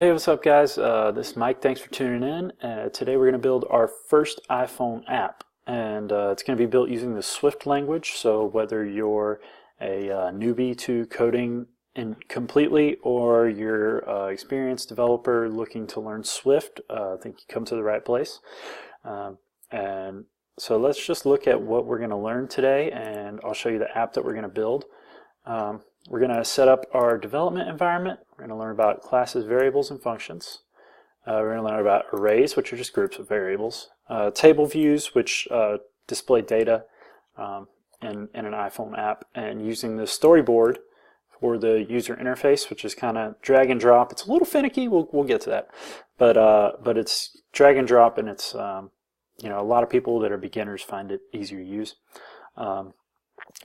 Hey, what's up guys? This is Mike. Thanks for tuning in. Today we're going to build our first iPhone app, and it's going to be built using the Swift language. So whether you're a newbie to coding completely or you're an experienced developer looking to learn Swift, I think you come to the right place. And so let's just look at what we're going to learn today, and I'll show you the app that we're going to build. We're going to set up our development environment. We're going to learn about classes, variables, and functions. We're going to learn about arrays, which are just groups of variables. Table views, which display data in an iPhone app. And using the storyboard for the user interface, which is kind of drag and drop. It's a little finicky. We'll get to that. But it's drag and drop, and it's a lot of people that are beginners find it easier to use.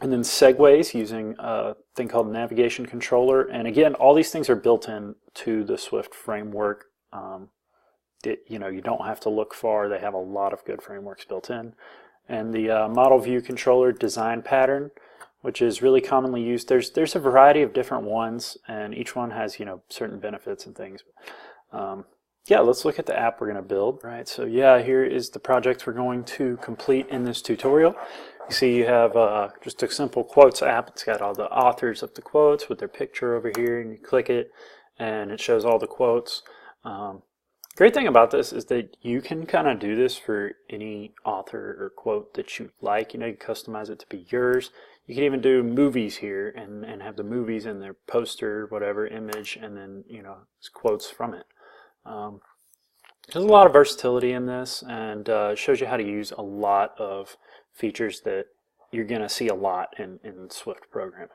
And then segues using a thing called navigation controller. And again, all these things are built in to the Swift framework. You don't have to look far. They have a lot of good frameworks built in. And the model view controller design pattern, which is really commonly used. There's a variety of different ones, and each one has certain benefits and things. Yeah, let's look at the app we're going to build. Right. So yeah, here is the project we're going to complete in this tutorial. You see you have just a simple quotes app. It's got all the authors of the quotes with their picture over here, and you click it and it shows all the quotes. Great thing about this is that you can kind of do this for any author or quote that you like. You can customize it to be yours. You can even do movies here and have the movies in their poster, whatever image, and then quotes from it. There's a lot of versatility in this, and it shows you how to use a lot of features that you're going to see a lot in Swift programming.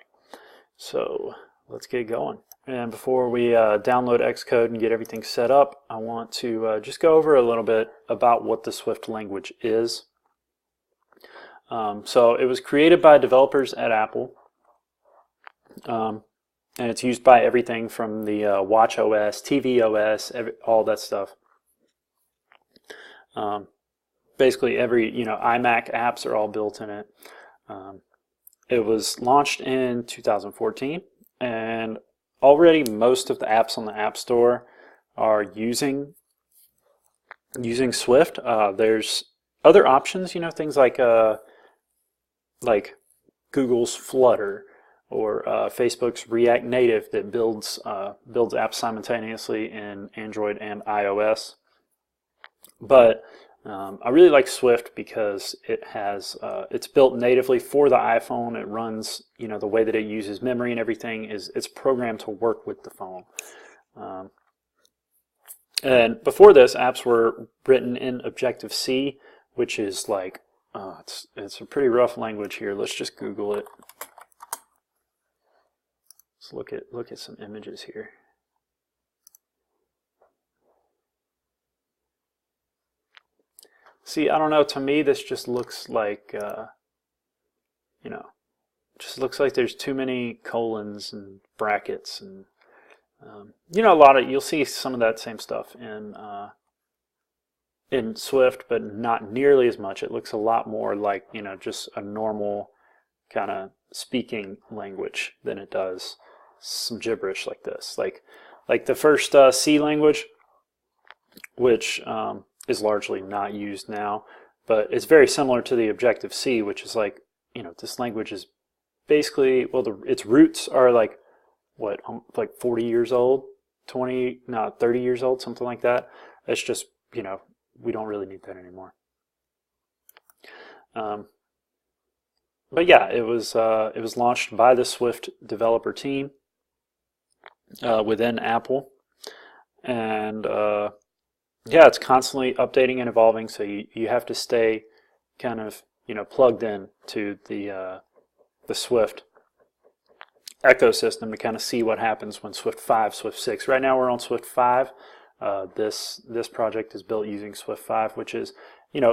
So let's get going. And before we download Xcode and get everything set up, I want to just go over a little bit about what the Swift language is. So it was created by developers at Apple, and it's used by everything from the Watch OS, TV OS, all that stuff. Basically every iMac apps are all built in it. It was launched in 2014, and already most of the apps on the App Store are using Swift. There's other options, things like Google's Flutter or Facebook's React Native that builds apps simultaneously in Android and iOS. But I really like Swift because it's built natively for the iPhone. It runs, the way that it uses memory and everything it's programmed to work with the phone. And before this, apps were written in Objective-C, which is like, it's a pretty rough language here. Let's just Google it. Let's look at some images here. See, I don't know, to me this just looks like, just looks like there's too many colons and brackets, and, you'll see some of that same stuff in Swift, but not nearly as much. It looks a lot more like, just a normal kind of speaking language than it does some gibberish like this. Like the first C language, which is largely not used now, but it's very similar to the Objective-C, which is like, this language is basically, well, its roots are like 40 years old, 30 years old, something like that. It's just, we don't really need that anymore. But yeah, it was launched by the Swift developer team within Apple, and yeah, it's constantly updating and evolving, so you have to stay kind of plugged in to the Swift ecosystem to kind of see what happens when Swift 5, Swift 6. Right now we're on Swift 5. This project is built using Swift 5, which is,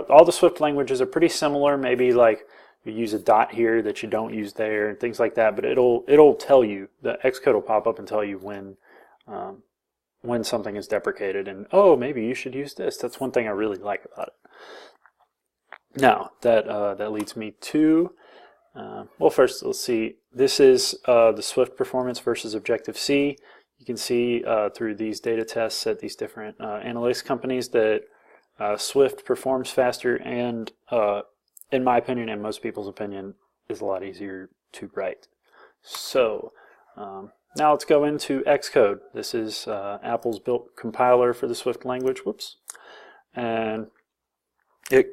all the Swift languages are pretty similar. Maybe like you use a dot here that you don't use there and things like that, but it'll tell you, the Xcode will pop up and tell you when something is deprecated, and oh, maybe you should use this. That's one thing I really like about it. Now that leads me to well, first let's see. This is the Swift performance versus Objective-C. You can see through these data tests at these different analytics companies that Swift performs faster and, in my opinion and most people's opinion, is a lot easier to write. So now let's go into Xcode. This is Apple's built compiler for the Swift language. Whoops. And it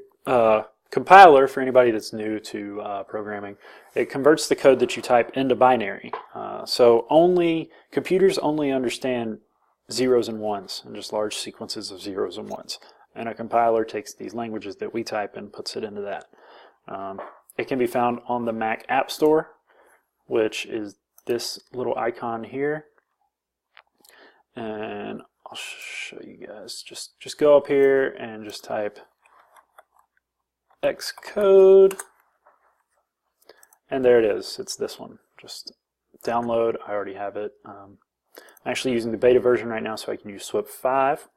compiler, for anybody that's new to programming, it converts the code that you type into binary. So computers only understand zeros and ones, and just large sequences of zeros and ones. And a compiler takes these languages that we type and puts it into that. It can be found on the Mac App Store, which is this little icon here. And I'll show you guys. Just go up here and just type Xcode, and there it is. It's this one. Just download. I already have it. I'm actually using the beta version right now, so I can use Swift 5.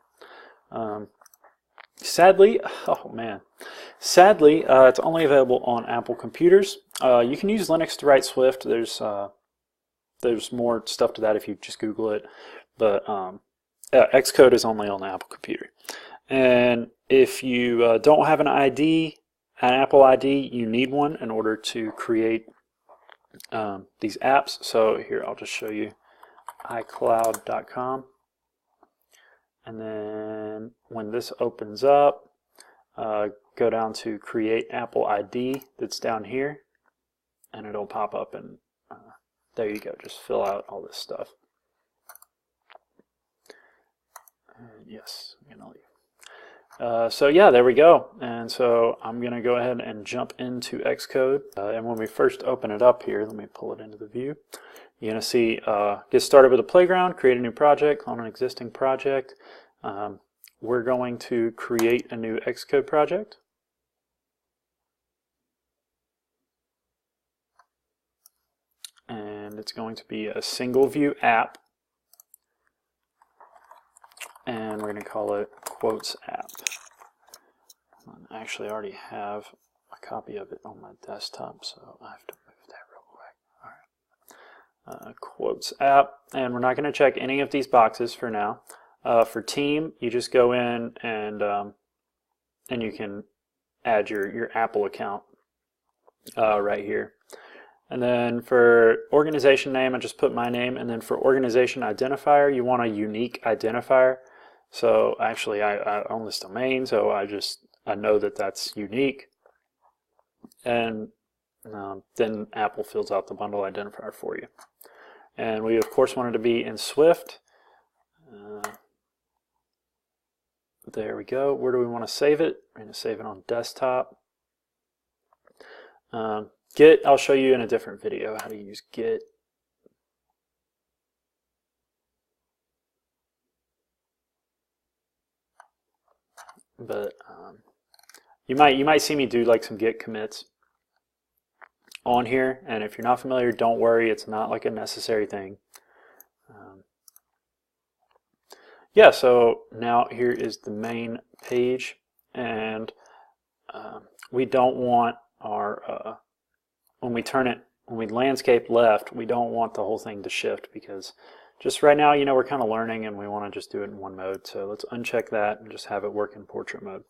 Sadly, it's only available on Apple computers. You can use Linux to write Swift. There's more stuff to that if you just Google it, but Xcode is only on the Apple computer. And if you don't have an Apple ID, you need one in order to create these apps. So here, I'll just show you iCloud.com. And then when this opens up, go down to Create Apple ID that's down here, and it'll pop up, and there you go. Just fill out all this stuff. Yes, I'm gonna leave. So yeah, there we go. And so I'm going to go ahead and jump into Xcode. And when we first open it up here, let me pull it into the view. You're going to see get started with a playground, create a new project on an existing project. We're going to create a new Xcode project. And it's going to be a single view app. And we're going to call it Quotes App. Actually, I already have a copy of it on my desktop, so I have to move that real quick. All right. Quotes App, and we're not going to check any of these boxes for now. For team, you just go in and you can add your Apple account right here. And then for organization name, I just put my name. And then for organization identifier, you want a unique identifier. So actually, I own this domain, so I know that that's unique. And then Apple fills out the bundle identifier for you. And we, of course, want it to be in Swift. There we go. Where do we want to save it? We're going to save it on desktop. Git, I'll show you in a different video how to use Git. But you might see me do like some Git commits on here, and if you're not familiar, don't worry, it's not like a necessary thing. Yeah, so now here is the main page, and we don't want our when we landscape left, we don't want the whole thing to shift, because just right now, we're kind of learning and we want to just do it in one mode. So let's uncheck that and just have it work in portrait mode.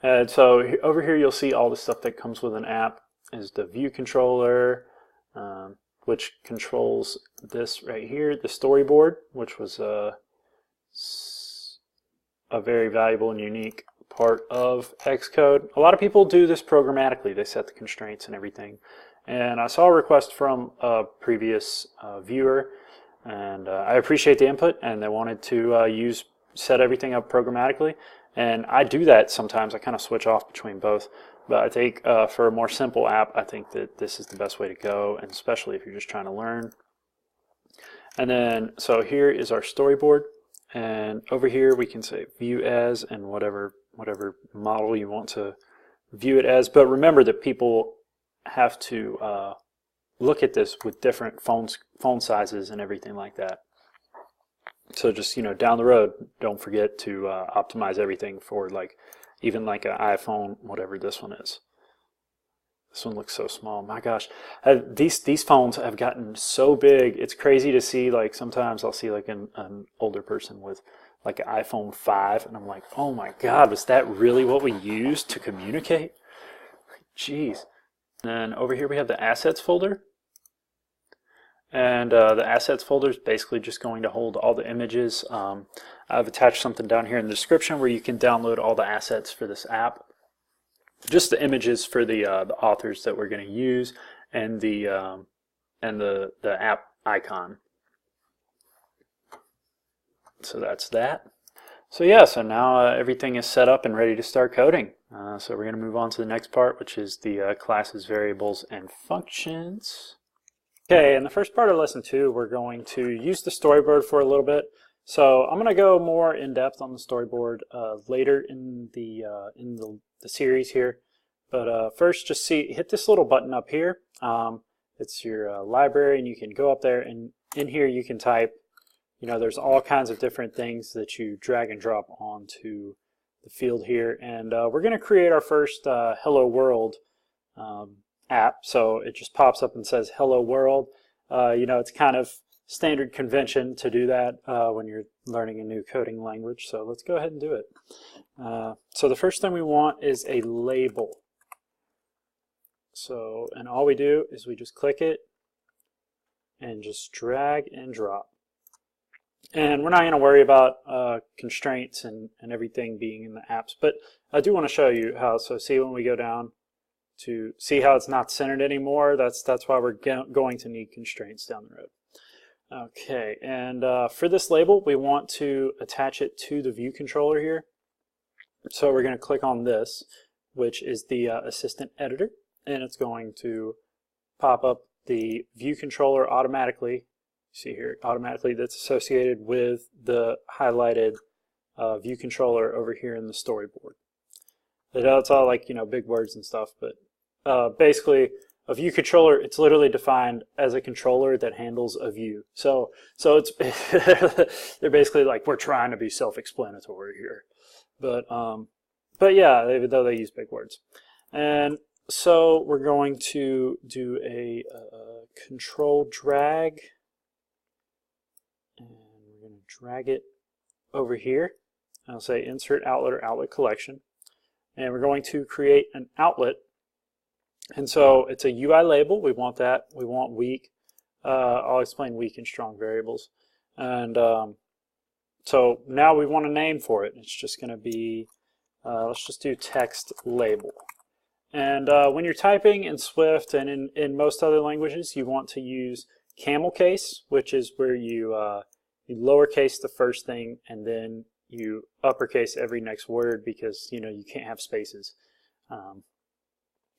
And so over here, you'll see all the stuff that comes with an app is the view controller, which controls this right here, the storyboard, which was a very valuable and unique part of Xcode. A lot of people do this programmatically. They set the constraints and everything. And I saw a request from a previous viewer, and I appreciate the input, and they wanted to set everything up programmatically. And I do that sometimes. I kind of switch off between both. But I think for a more simple app, I think that this is the best way to go, and especially if you're just trying to learn. And then, so here is our storyboard. And over here, we can say view as and whatever model you want to view it as. But remember that people have to look at this with different phone sizes and everything like that. So just down the road, don't forget to optimize everything for even like an iPhone, whatever this one is. This one looks so small. My gosh, these phones have gotten so big. It's crazy to see. Like sometimes I'll see like an older person with like an iPhone 5, and I'm like, oh my God, was that really what we used to communicate? Jeez. And then over here we have the assets folder. And the assets folder is basically just going to hold all the images. I've attached something down here in the description where you can download all the assets for this app. Just the images for the authors that we're going to use, and the app icon. So that's that. So yeah, so now everything is set up and ready to start coding. So we're going to move on to the next part, which is the classes, variables, and functions. Okay, in the first part of lesson 2, we're going to use the storyboard for a little bit. So I'm going to go more in depth on the storyboard later in the series here. But first, just hit this little button up here. It's your library, and you can go up there, and in here you can type. There's all kinds of different things that you drag and drop onto the field here, and we're going to create our first Hello World app. So it just pops up and says Hello World. It's kind of standard convention to do that when you're learning a new coding language. So let's go ahead and do it. So the first thing we want is a label. And all we do is we just click it and just drag and drop. And we're not going to worry about constraints and everything being in the apps, but I do want to show you how. So see, when we go down to see how it's not centered anymore, that's why we're going to need constraints down the road. Okay, and for this label, we want to attach it to the view controller here. So we're going to click on this, which is the assistant editor, and it's going to pop up the view controller automatically. See here, automatically that's associated with the highlighted view controller over here in the storyboard. It's all like, big words and stuff, but basically a view controller, it's literally defined as a controller that handles a view. So it's they're basically like, we're trying to be self-explanatory here, but yeah, even though they use big words. And so we're going to do a control drag, and we're going to drag it over here. I'll say insert outlet or outlet collection, and we're going to create an outlet. And so it's a UI label. We want that. We want weak. I'll explain weak and strong variables. And so now we want a name for it. It's just going to be, let's just do text label. And when you're typing in Swift and in most other languages, you want to use camel case, which is where you lowercase the first thing and then you uppercase every next word, because you can't have spaces.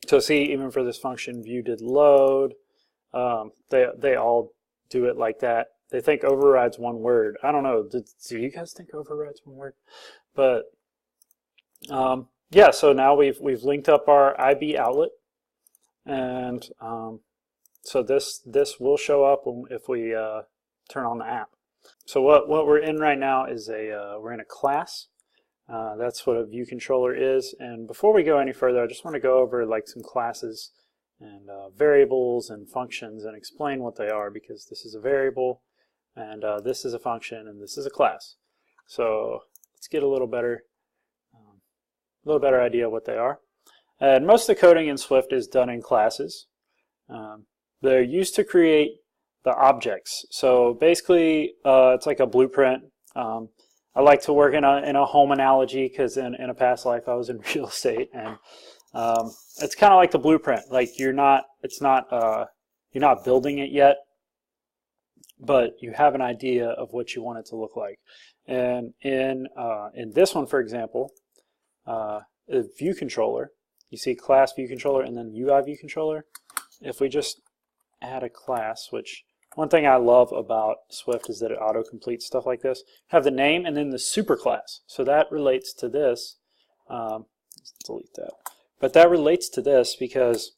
So see, even for this function, view did load, they all do it like that. They think overrides one word. I don't know. Do you guys think overrides one word? But yeah. So now we've linked up our IB outlet, and so this will show up if we turn on the app. So what we're in right now is we're in a class. That's what a view controller is. And before we go any further, I just want to go over like some classes and variables and functions and explain what they are, because this is a variable and this is a function and this is a class. So let's get a little better idea of what they are. And most of the coding in Swift is done in classes. They're used to create the objects. So basically, it's like a blueprint. I like to work in a home analogy, because in a past life I was in real estate, and it's kind of like the blueprint. Like you're not building it yet, but you have an idea of what you want it to look like. And in this one, for example, a view controller, you see class view controller and then UI view controller. If we just add a class, which one thing I love about Swift is that it auto-completes stuff like this. Have the name and then the superclass. So that relates to this. Let's delete that. But that relates to this because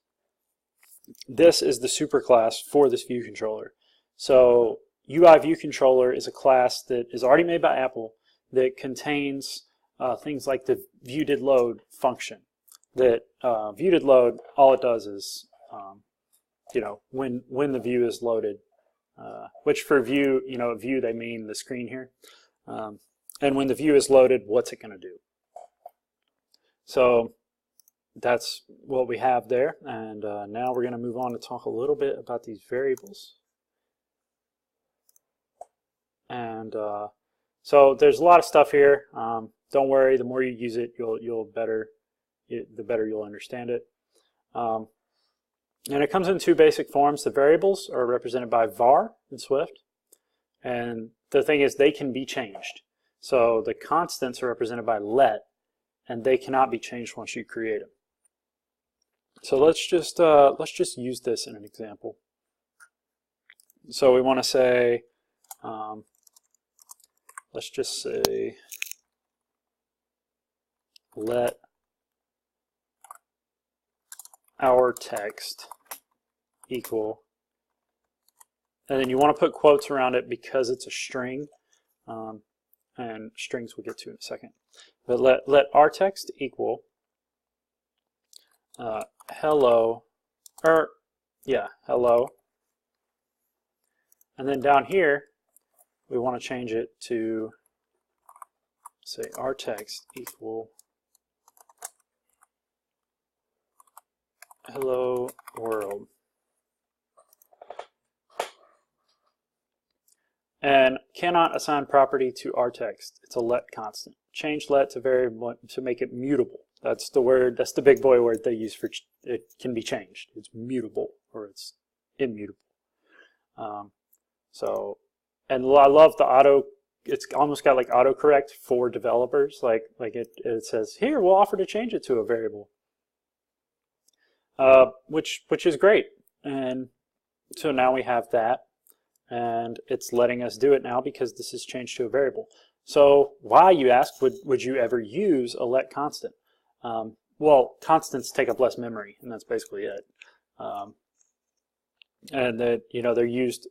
this is the superclass for this view controller. So UI view controller is a class that is already made by Apple that contains things like the view did load function. that view-did-load, all it does is, when the view is loaded, which for view, view they mean the screen here, and when the view is loaded, what's it going to do? So that's what we have there, and now we're going to move on to talk a little bit about these variables. And so there's a lot of stuff here. Don't worry, the more you use it, the better you'll understand it. And it comes in two basic forms. The variables are represented by var in Swift, and the thing is they can be changed. So the constants are represented by let, and they cannot be changed once you create them. So let's just use this in an example. So we want to say, let's just say let our text equal, and then you want to put quotes around it because it's a string, and strings we'll get to in a second. But let our text equal hello, hello, and then down here we want to change it to say our text equal hello world. And cannot assign property to our text. It's a let constant. Change let to variable to make it mutable. That's the word. That's the big boy word they use for it can be changed. It's mutable or it's immutable. And I love the auto. It's almost got like autocorrect for developers. Like it says here we'll offer to change it to a variable, which is great. And so now we have that. And it's letting us do it now because this is changed to a variable. So why, you ask, would you ever use a let constant? Well, constants take up less memory, and that's basically it. And that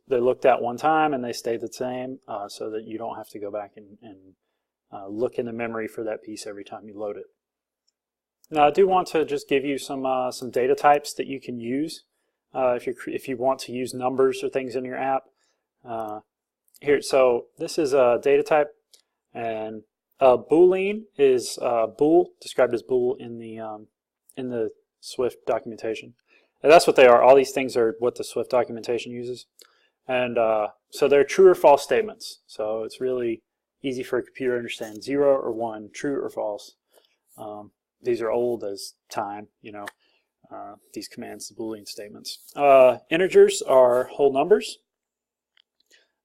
they're looked at one time and they stay the same, so that you don't have to go back and look in the memory for that piece every time you load it. Now I do want to just give you some data types that you can use if you want to use numbers or things in your app. Here, so this is a data type, and Boolean is bool, described as bool in the Swift documentation. And that's what they are. All these things are what the Swift documentation uses, and so they're true or false statements. So it's really easy for a computer to understand: 0 or 1, true or false. These are old as time, these commands, the Boolean statements. Integers are whole numbers.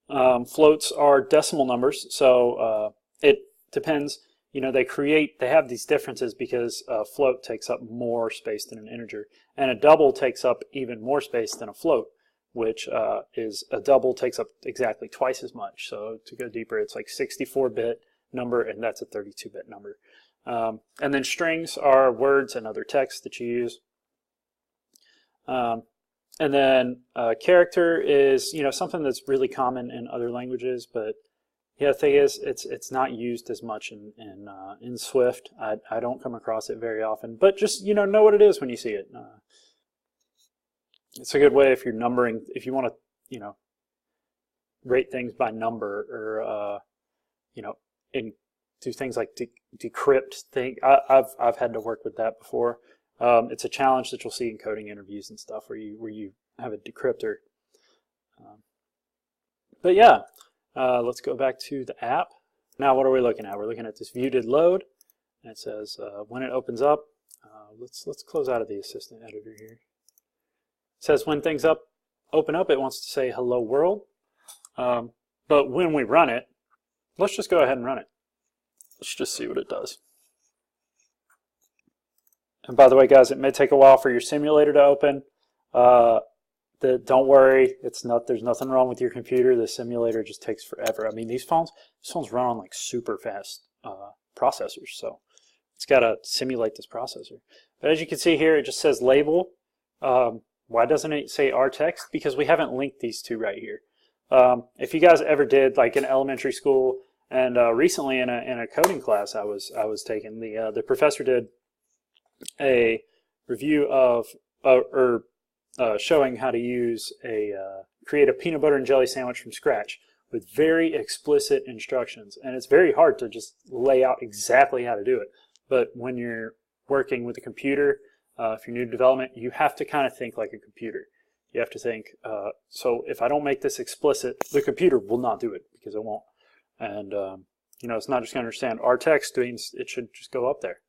Floats are decimal numbers, so it depends. They have these differences because a float takes up more space than an integer, and a double takes up even more space than a float, which is a double takes up exactly twice as much. So to go deeper, it's like 64-bit number, and that's a 32-bit number. And then strings are words and other text that you use. And then character is something that's really common in other languages, but the thing is it's not used as much in Swift. I don't come across it very often, but just know what it is when you see it. It's a good way if you're numbering, if you want to rate things by number, or do things like decrypt things. I've had to work with that before. It's a challenge that you'll see in coding interviews and stuff where you have a decryptor. But yeah, let's go back to the app. Now what are we looking at? We're looking at this view did load, and it says when it opens up. Let's close out of the assistant editor here. It says when things open up, it wants to say hello world. But when we run it, let's just go ahead and run it. Let's just see what it does. And by the way, guys, it may take a while for your simulator to open. Don't worry, there's nothing wrong with your computer. The simulator just takes forever. I mean, these phones run on like super fast processors, so it's got to simulate this processor. But as you can see here, it just says label. Why doesn't it say our text? Because we haven't linked these two right here. If you guys ever did, like in elementary school, and recently in a coding class I was taking, the professor did a review of showing how to use create a peanut butter and jelly sandwich from scratch with very explicit instructions. And it's very hard to just lay out exactly how to do it. But when you're working with a computer, if you're new to development, you have to kind of think like a computer. You have to think, so if I don't make this explicit, the computer will not do it because it won't. And you know, it's not just going to understand our text, means it should just go up there.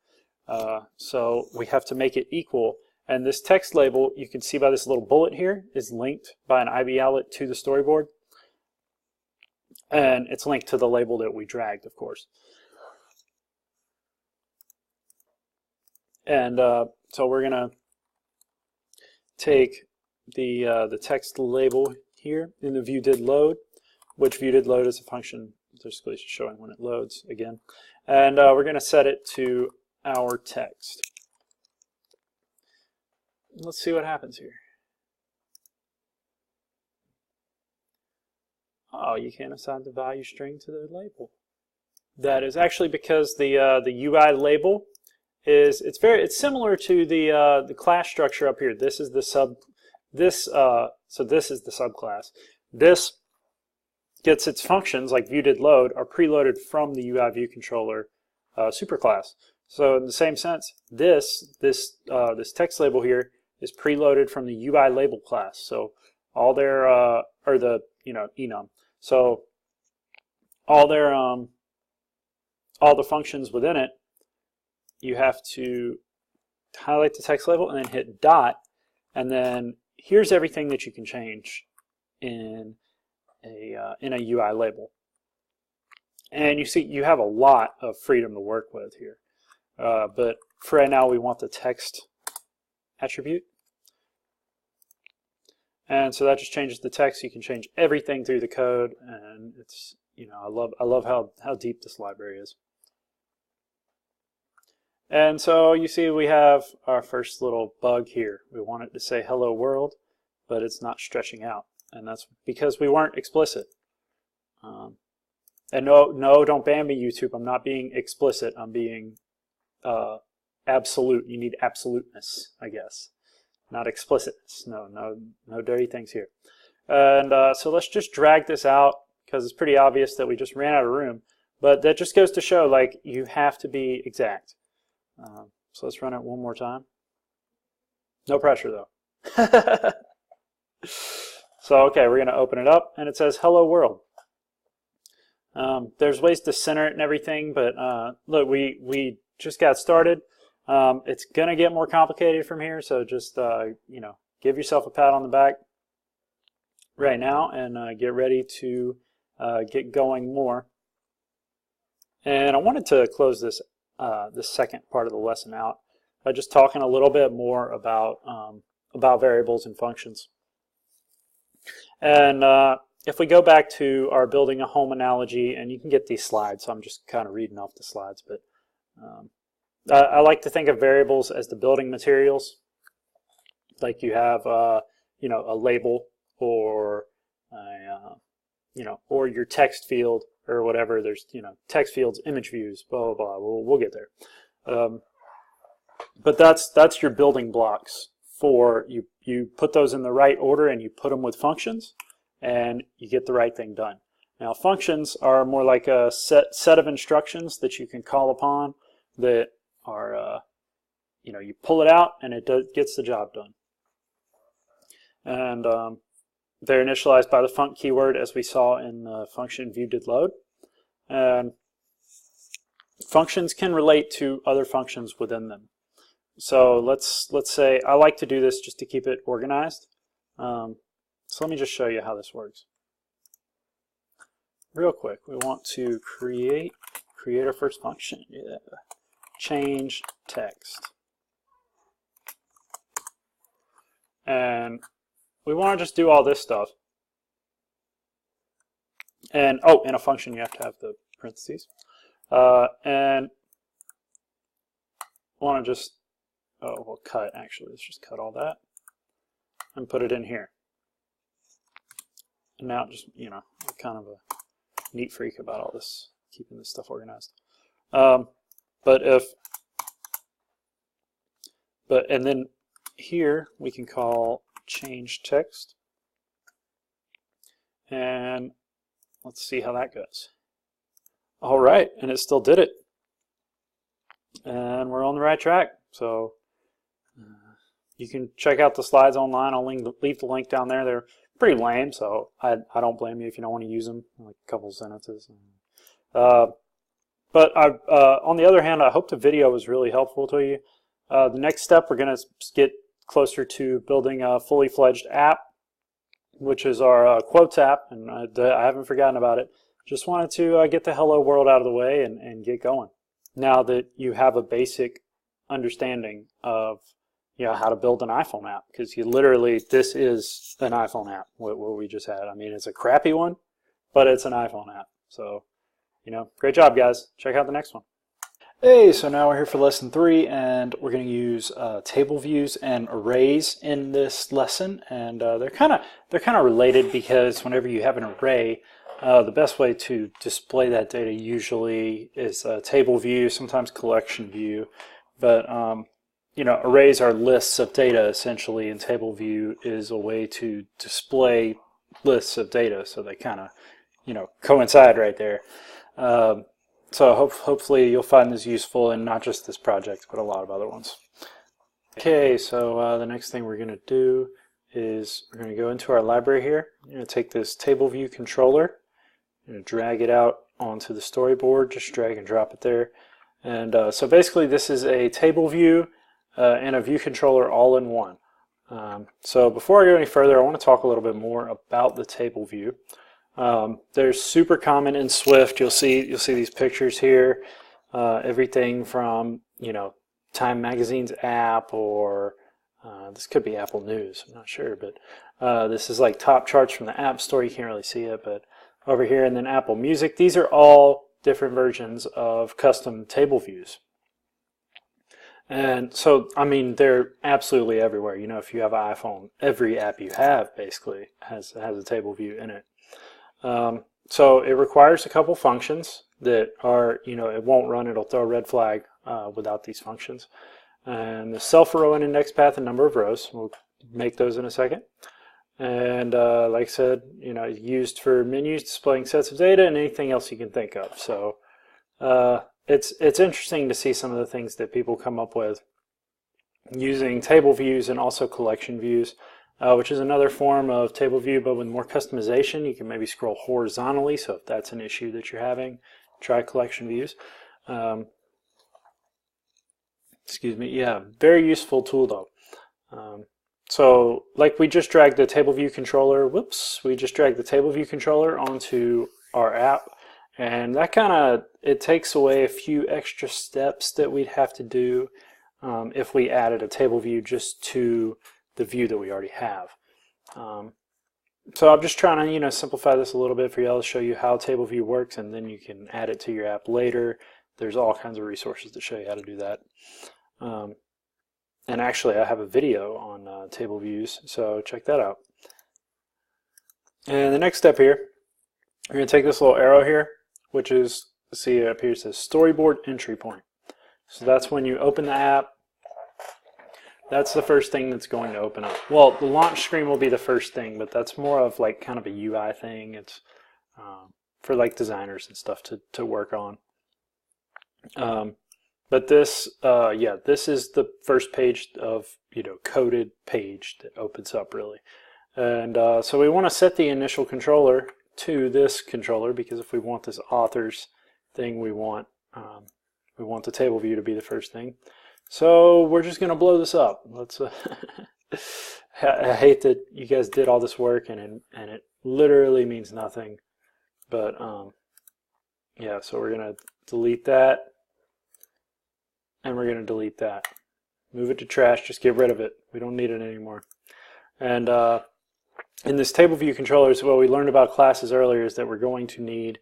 So we have to make it equal. And this text label, you can see by this little bullet here, is linked by an IB outlet to the storyboard. And it's linked to the label that we dragged, of course. And so we're going to take the text label here in the viewDidLoad, which viewDidLoad is a function basically showing when it loads again. And we're going to set it to our text. Let's see what happens here. Oh, you can't assign the value string to the label. That is actually because the UI label is it's similar to the class structure up here. This is the so this is the subclass. This gets its functions like viewDidLoad are preloaded from the UI view controller superclass. So in the same sense, this text label here is preloaded from the UI label class. So all their or the enum. So all their all the functions within it, you have to highlight the text label and then hit dot, and then here's everything that you can change in a UI label. And you see you have a lot of freedom to work with here. But for right now we want the text attribute. And so that just changes the text. You can change everything through the code, and it's, I love how deep this library is. And so you see we have our first little bug here. We want it to say hello world, but it's not stretching out, and that's because we weren't explicit. And no, don't ban me, YouTube. I'm not being explicit. I'm being absolute. You need absoluteness, I guess. Not explicitness. No dirty things here. And so let's just drag this out because it's pretty obvious that we just ran out of room. But that just goes to show, like, you have to be exact. So let's run it one more time. No pressure though. So okay, we're going to open it up, and it says hello world. There's ways to center it and everything, but look, we just got started. It's going to get more complicated from here, so just give yourself a pat on the back right now and get ready to get going more. And I wanted to close this second part of the lesson out by just talking a little bit more about variables and functions. And if we go back to our building a home analogy, and you can get these slides, so I'm just kind of reading off the slides, but I like to think of variables as the building materials. Like you have, a label or or your text field or whatever. There's, text fields, image views, blah blah blah. We'll get there. But that's your building blocks for you put those in the right order and you put them with functions, and you get the right thing done. Now functions are more like a set of instructions that you can call upon that are, you pull it out and it gets the job done. And they're initialized by the func keyword, as we saw in the function viewDidLoad. And functions can relate to other functions within them. So let's say I like to do this just to keep it organized. So let me just show you how this works. Real quick, we want to create our first function. Yeah. Change text. And we want to just do all this stuff. And in a function you have to have the parentheses. And want to just we'll cut, actually let's just cut all that and put it in here. And now just I'm kind of a neat freak about all this, keeping this stuff organized. But And then here we can call change text, and let's see how that goes. All right, and it still did it, and we're on the right track. So you can check out the slides online. I'll leave the link down there. They're pretty lame, so I don't blame you if you don't want to use them, like a couple of sentences. But on the other hand, I hope the video was really helpful to you. The next step, we're going to get closer to building a fully fledged app, which is our quotes app, and I haven't forgotten about it. Just wanted to get the hello world out of the way and get going. Now that you have a basic understanding of how to build an iPhone app, because this is an iPhone app, what we just had. I mean, it's a crappy one, but it's an iPhone app. So, great job, guys. Check out the next one. Hey, so now we're here for lesson 3, and we're going to use table views and arrays in this lesson, and they're kind of related, because whenever you have an array, the best way to display that data usually is a table view, sometimes collection view, but arrays are lists of data essentially, and table view is a way to display lists of data, so they kind of coincide right there. So hopefully you'll find this useful in not just this project, but a lot of other ones. Okay, so the next thing we're going to do is we're going to go into our library here. We're going to take this table view controller, I'm going to drag it out onto the storyboard, just drag and drop it there. And so basically this is a table view and a view controller all in one. So before I go any further, I want to talk a little bit more about the table view. They're super common in Swift. You'll see these pictures here. Everything from Time Magazine's app, or this could be Apple News. I'm not sure, but this is like top charts from the App Store. You can't really see it, but over here, and then Apple Music. These are all different versions of custom table views. And so, I mean, they're absolutely everywhere. If you have an iPhone, every app you have basically has a table view in it. So it requires a couple functions that are, it won't run, it'll throw a red flag without these functions. And the self-row and index path and number of rows, we'll make those in a second. And like I said, used for menus, displaying sets of data, and anything else you can think of. So it's interesting to see some of the things that people come up with using table views and also collection views. Which is another form of table view, but with more customization. You can maybe scroll horizontally, so if that's an issue that you're having, try collection views. Excuse me, yeah, very useful tool though. So like we just dragged the table view controller, we just dragged the table view controller onto our app, and that it takes away a few extra steps that we'd have to do if we added a table view just to the view that we already have. So I'm just trying to simplify this a little bit for you all to show you how table view works, and then you can add it to your app later. There's all kinds of resources to show you how to do that. And actually I have a video on table views, so check that out. And the next step here, we're going to take this little arrow here, which is, see up here it says storyboard entry point. So that's when you open the app. That's the first thing that's going to open up. Well, the launch screen will be the first thing, but that's more of like kind of a UI thing. It's for like designers and stuff to work on. But this, this is the first page of coded page that opens up really. And so we want to set the initial controller to this controller, because if we want this authors thing, we want the table view to be the first thing. So we're just going to blow this up. Let's. I hate that you guys did all this work and it literally means nothing. But yeah, so we're going to delete that, and we're going to delete that. Move it to trash. Just get rid of it. We don't need it anymore. And in this table view controller, so what we learned about classes earlier is that we're going to need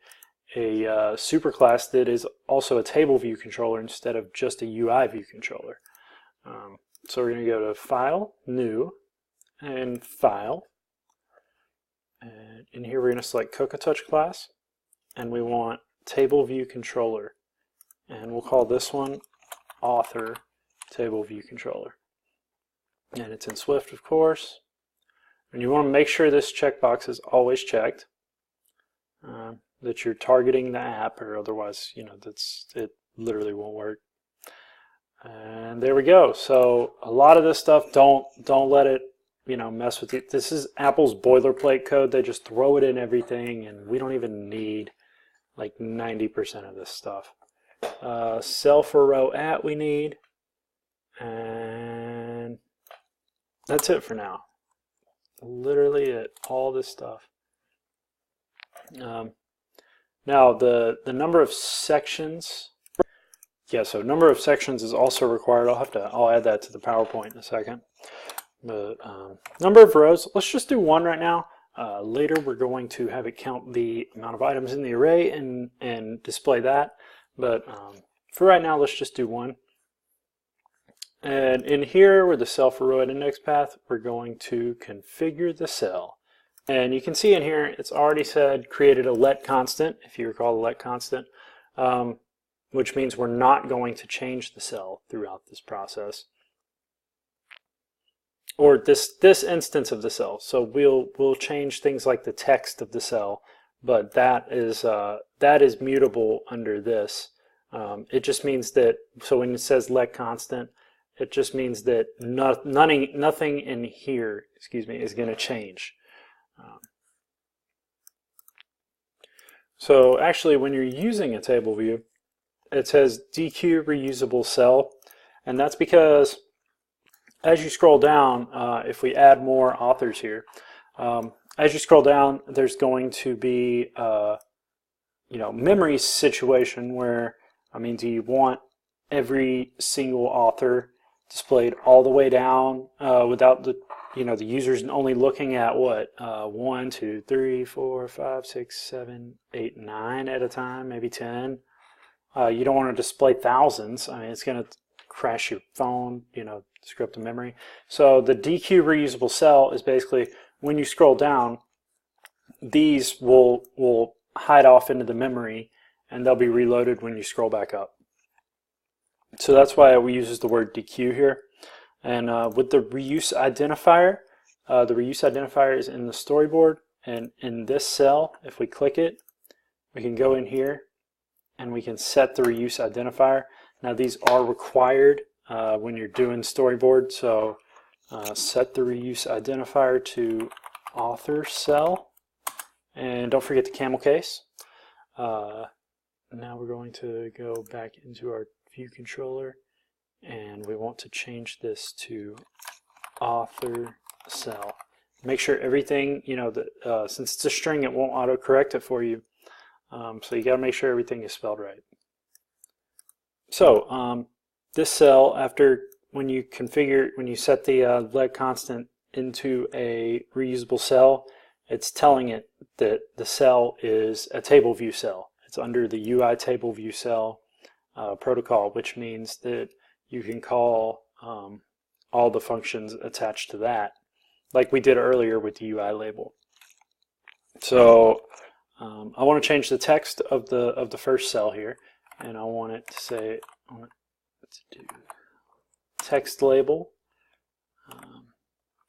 a superclass that is also a table view controller instead of just a UI view controller. So we're going to go to File, New, and File. And in here we're going to select CocoaTouch class, and we want table view controller. And we'll call this one Author Table View Controller. and it's in Swift, of course. And you want to make sure this checkbox is always checked, that you're targeting the app, or otherwise, it literally won't work. And there we go. So a lot of this stuff, don't let it, mess with you. This is Apple's boilerplate code. They just throw it in everything, and we don't even need like 90% of this stuff. Cell for row at we need, and that's it for now. Literally it. All this stuff. Now the number of sections. Yeah, so number of sections is also required. I'll add that to the PowerPoint in a second. But number of rows, let's just do one right now. Later we're going to have it count the amount of items in the array and display that. But for right now, let's just do one. And in here, with the cell for row at index path, we're going to configure the cell. And you can see in here, it's already said created a let constant, if you recall the let constant, which means we're not going to change the cell throughout this process, or this instance of the cell. So we'll change things like the text of the cell, but that is mutable under this. It just means that, so when it says let constant, it just means that nothing in here, is going to change. So actually, when you're using a table view, it says DQ reusable cell, and that's because as you scroll down, if we add more authors here, as you scroll down, there's going to be memory situation where, do you want every single author displayed all the way down without the the users only looking at what 1, 2, 3, 4, 5, 6, 7, 8, 9 at a time, maybe 10. You don't want to display thousands. It's going to crash your phone, screw up the memory. So the DQ reusable cell is basically when you scroll down, these will hide off into the memory, and they'll be reloaded when you scroll back up. So that's why we use the word DQ here. And with the reuse identifier is in the storyboard, and in this cell, if we click it, we can go in here and we can set the reuse identifier. Now these are required when you're doing storyboard, so set the reuse identifier to author cell, and don't forget the camel case. Now we're going to go back into our view controller, and we want to change this to author cell. Make sure everything, since it's a string, it won't autocorrect it for you. So you got to make sure everything is spelled right. So this cell, when you set the let constant into a reusable cell, it's telling it that the cell is a table view cell. It's under the UI table view cell protocol, which means that you can call all the functions attached to that, like we did earlier with the UI label. So I want to change the text of the first cell here, and I want it to say, let's do text label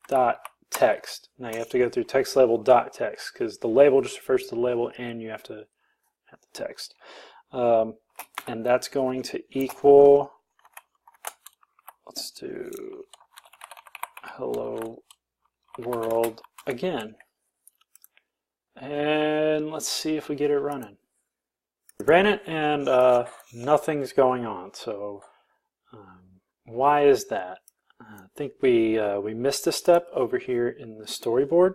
dot text. Now you have to go through text label dot text because the label just refers to the label, and you have to have the text, and that's going to equal. Let's do hello world again. And let's see if we get it running. We ran it, and nothing's going on. So why is that? I think we missed a step over here in the storyboard.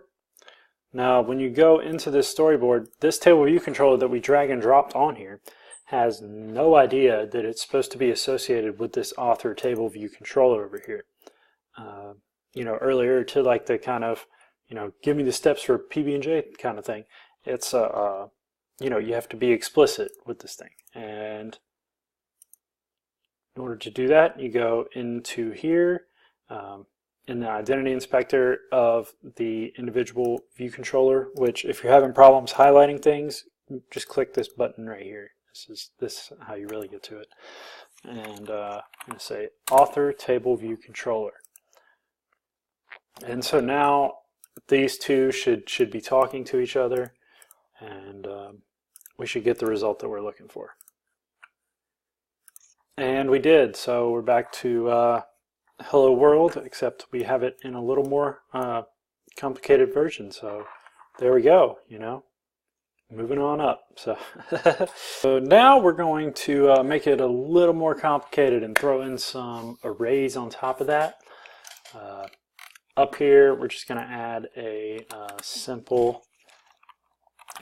Now when you go into this storyboard, this table view controller that we drag and dropped on here has no idea that it's supposed to be associated with this author table view controller over here. Earlier to like the kind of, give me the steps for PB&J kind of thing. It's you have to be explicit with this thing, and in order to do that, you go into here in the identity inspector of the individual view controller, which if you're having problems highlighting things, just click this button right here. This is how you really get to it. And I'm going to say author table view controller. And so now these two should be talking to each other, and we should get the result that we're looking for. And we did. So we're back to Hello World, except we have it in a little more complicated version. So there we go, you know, moving on up. So, so now we're going to make it a little more complicated and throw in some arrays on top of that. Up here, we're just going to add a simple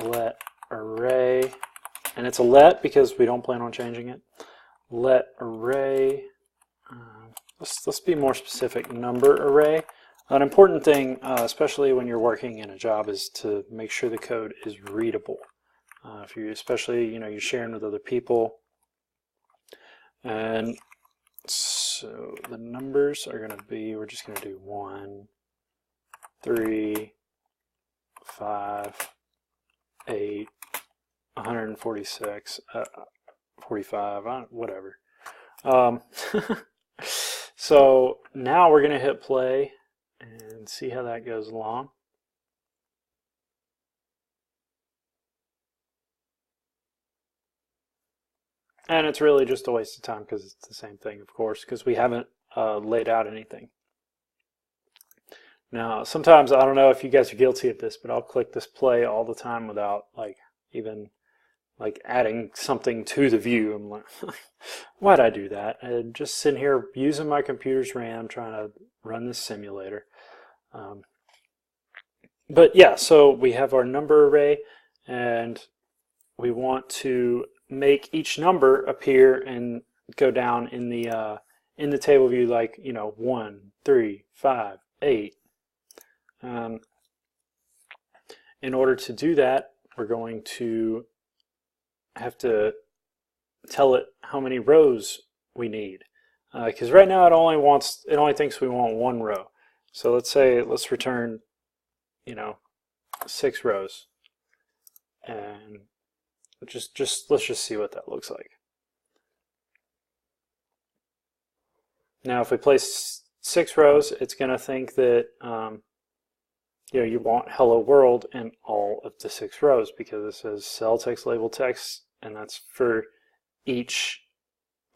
let array, and it's a let because we don't plan on changing it. Let array, let's be more specific, number array. An important thing, especially when you're working in a job, is to make sure the code is readable. If you, especially, you know, you're sharing with other people. And so the numbers are going to be, we're just going to do 1, 3, 5, 8, 146, 45, whatever. So now we're going to hit play and see how that goes along. And it's really just a waste of time because it's the same thing, of course, because we haven't laid out anything. Now, sometimes, I don't know if you guys are guilty of this, but I'll click this play all the time without even adding something to the view. I'm like, why'd I do that? And just sitting here using my computer's RAM trying to run this simulator. But yeah, so we have our number array, and we want to make each number appear and go down in the table view, like, you know, 1, 3, 5, 8. In order to do that, we're going to have to tell it how many rows we need, because right now it only thinks we want 1 row. So let's return, you know, 6 rows, and let's just see what that looks like. Now, if we place 6 rows, it's going to think that you know, you want hello world in all of the 6 rows, because it says cell text label text, and that's for each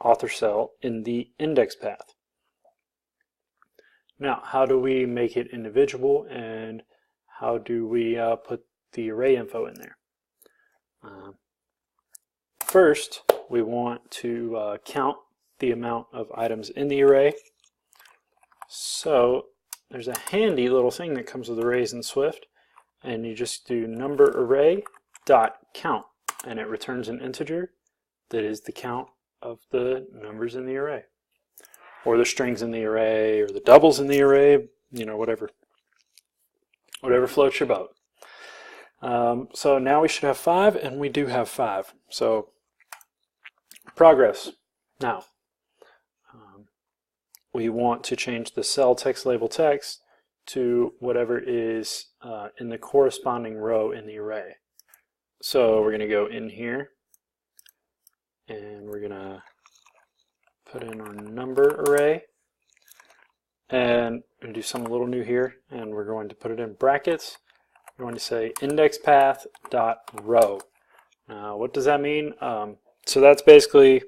author cell in the index path. Now, how do we make it individual, and how do we put the array info in there? First, we want to count the amount of items in the array. So there's a handy little thing that comes with arrays in Swift, and you just do number array dot count, and it returns an integer that is the count of the numbers in the array, or the strings in the array, or the doubles in the array, you know, whatever floats your boat. So now we should have 5, and we do have 5. So progress. Now, we want to change the cell text label text to whatever is in the corresponding row in the array. So we're going to go in here, and we're going to put in our number array, and we're going to do something a little new here, and we're going to put it in brackets. We're going to say index path dot row. Now, what does that mean? So that's basically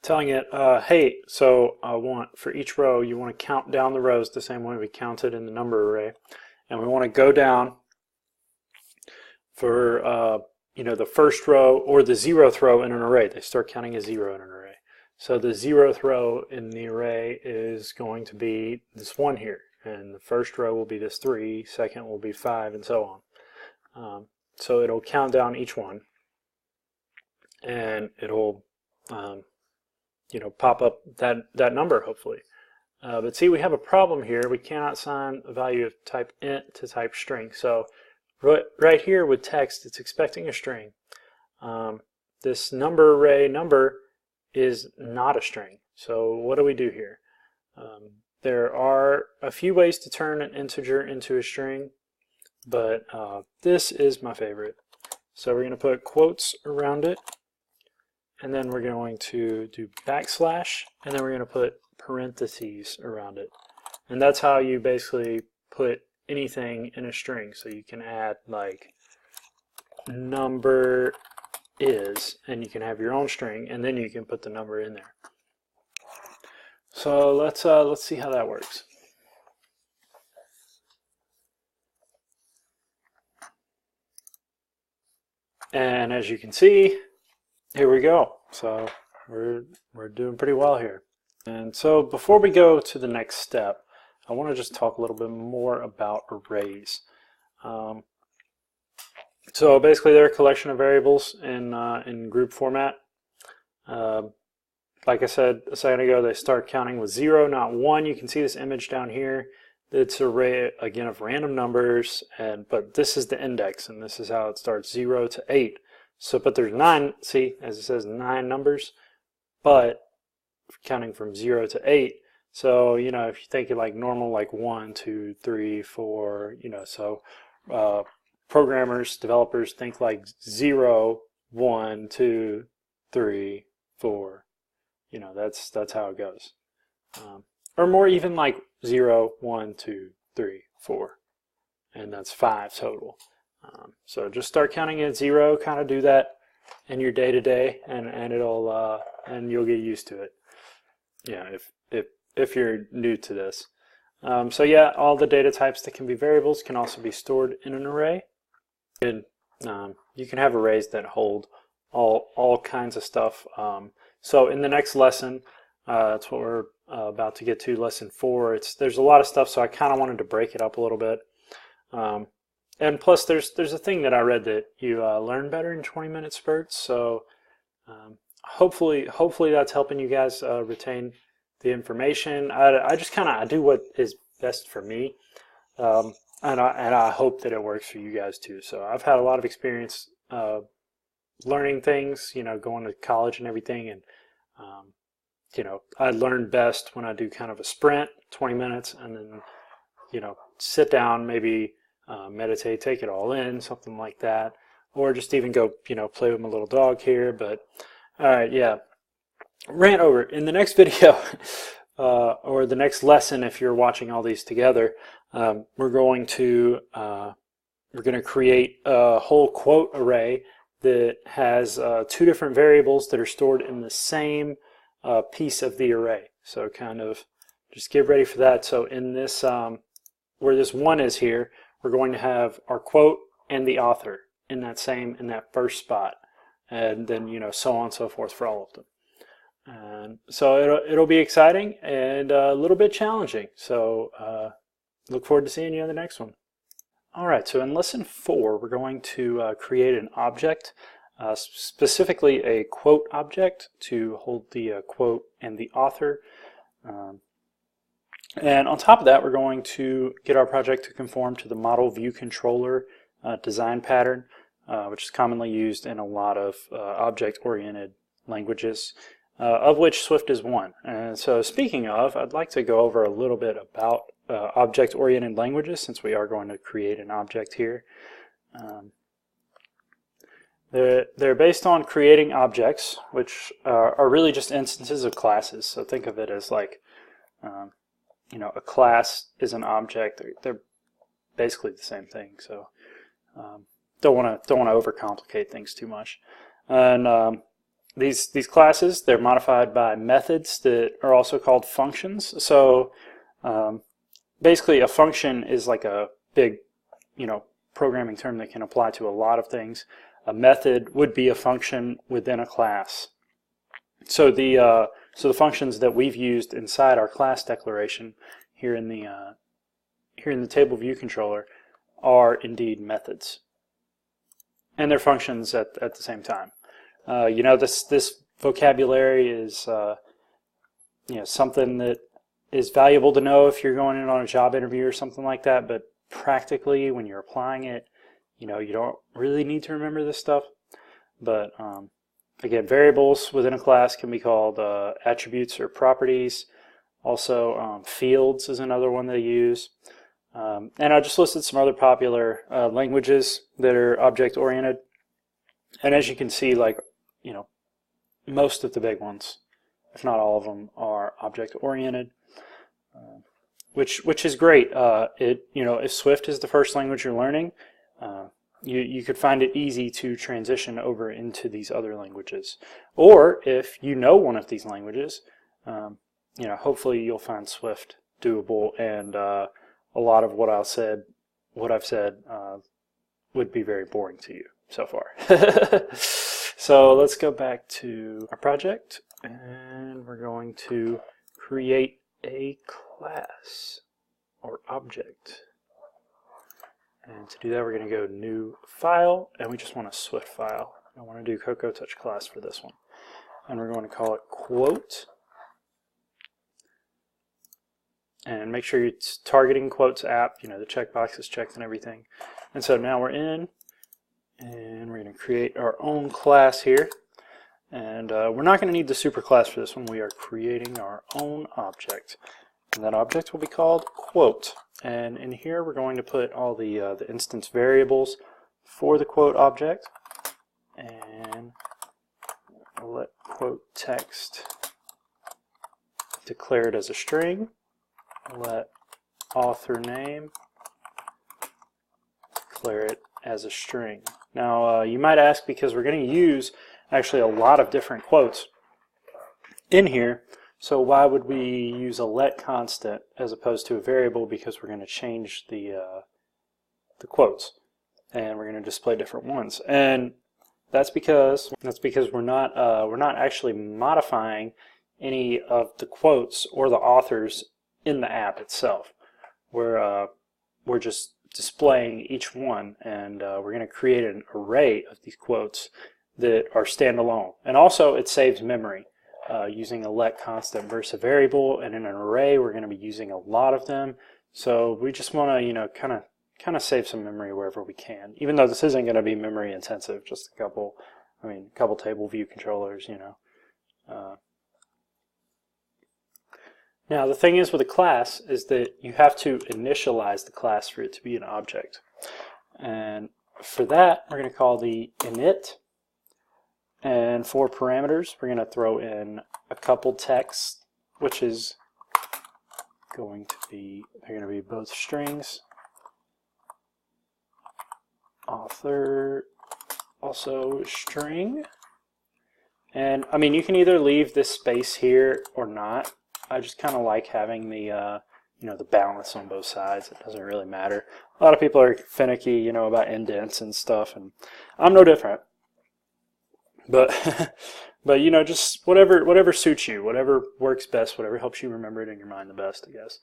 telling it, hey, so I want, for each row, you want to count down the rows the same way we counted in the number array, and we want to go down for you know, the first row or the 0th row in an array. They start counting a 0 in an array. So the 0th row in the array is going to be this 1 here, and the first row will be this 3, second will be 5, and so on. So it'll count down each one, and it'll you know, pop up that number, hopefully. But see, we have a problem here. We cannot assign a value of type int to type string. So right here with text, it's expecting a string. This number array number is not a string. So what do we do here? There are a few ways to turn an integer into a string, but this is my favorite. So we're going to put quotes around it, and then we're going to do backslash, and then we're going to put parentheses around it. And that's how you basically put anything in a string. So you can add like number is, and you can have your own string, and then you can put the number in there. So let's see how that works. And as you can see, here we go. So we're doing pretty well here. And so before we go to the next step, I want to just talk a little bit more about arrays. So basically they're a collection of variables in group format. Like I said a second ago, they start counting with 0, not 1. You can see this image down here. It's an array, again, of random numbers, but this is the index, and this is how it starts, 0 to 8. So, but there's 9, see, as it says, 9 numbers, but counting from 0 to 8. So, you know, if you think of like normal, like 1, 2, 3, 4, you know, so programmers, developers think like 0, 1, 2, 3, 4. You know, that's how it goes. Or more even like 0, 1, 2, 3, 4. And that's 5 total. So just start counting at 0, kind of do that in your day-to-day, and it'll and you'll get used to it. Yeah, if you're new to this. So yeah, all the data types that can be variables can also be stored in an array. And you can have arrays that hold all kinds of stuff. So in the next lesson, that's what we're about to get to, lesson 4. There's a lot of stuff, so I kind of wanted to break it up a little bit. And plus, there's a thing that I read that you learn better in 20-minute spurts. So hopefully that's helping you guys retain the information. I just I do what is best for me, and I hope that it works for you guys too. So I've had a lot of experience learning things, you know, going to college and everything, and you know, I learn best when I do kind of a sprint, 20 minutes, and then, you know, sit down, maybe meditate, take it all in, something like that, or just even go, you know, play with my little dog here. But all right, yeah, ran over. In the next video or the next lesson, if you're watching all these together, we're going to create a whole quote array that has 2 different variables that are stored in the same piece of the array. So kind of just get ready for that. So in this, where this 1 is here, we're going to have our quote and the author in that first spot, and then, you know, so on and so forth for all of them. And so it'll be exciting and a little bit challenging. So look forward to seeing you in the next one. All right, so in lesson 4, we're going to create an object, specifically a quote object to hold the quote and the author. And on top of that, we're going to get our project to conform to the model view controller design pattern, which is commonly used in a lot of object-oriented languages, of which Swift is one. And so speaking of, I'd like to go over a little bit about object-oriented languages, since we are going to create an object here. They're based on creating objects, which are really just instances of classes. So think of it as like, you know, a class is an object. They're basically the same thing. So don't want to overcomplicate things too much. And these classes, they're modified by methods that are also called functions. So basically, a function is like a big, you know, programming term that can apply to a lot of things. A method would be a function within a class. So the functions that we've used inside our class declaration here in the table view controller are indeed methods, and they're functions at the same time. You know, this vocabulary is you know, something that is valuable to know if you're going in on a job interview or something like that, but practically when you're applying it, you know, you don't really need to remember this stuff. But again, variables within a class can be called attributes or properties. Also, fields is another one they use. And I just listed some other popular languages that are object-oriented. And as you can see, like, you know, most of the big ones, if not all of them, are object-oriented. which is great. If Swift is the first language you're learning, you could find it easy to transition over into these other languages. Or if you know one of these languages, hopefully you'll find Swift doable, and a lot of what I've said would be very boring to you so far. So let's go back to our project, and we're going to create a class or object. And to do that, we're going to go New File, and we just want a Swift file. I want to do Cocoa Touch class for this one. And we're going to call it quote. And make sure you're targeting quotes app, the checkbox is checked and everything. And so now we're in, and we're going to create our own class here. And we're not going to need the super class for this one. We are creating our own object. And that object will be called quote. And in here we're going to put all the instance variables for the quote object. And we'll let quote text declare it as a string. Let author name declare it as a string. Now you might ask, because we're going to use actually a lot of different quotes in here, so why would we use a let constant as opposed to a variable? Because we're going to change the quotes, and we're going to display different ones. And that's because we're not actually modifying any of the quotes or the authors in the app itself. We're just displaying each one, and we're going to create an array of these quotes that are standalone. And also it saves memory using a let constant versus a variable, and in an array we're going to be using a lot of them. So we just want to kind of save some memory wherever we can, even though this isn't going to be memory intensive, just a couple table view controllers. Now the thing is with a class is that you have to initialize the class for it to be an object. And for that we're going to call the init, and for parameters we're going to throw in a couple texts, which is going to be both strings, author also string. And you can either leave this space here or not. I just kind of like having the the balance on both sides. It doesn't really matter. A lot of people are finicky, about indents and stuff, and I'm no different. But just whatever suits you, whatever works best, whatever helps you remember it in your mind the best, I guess.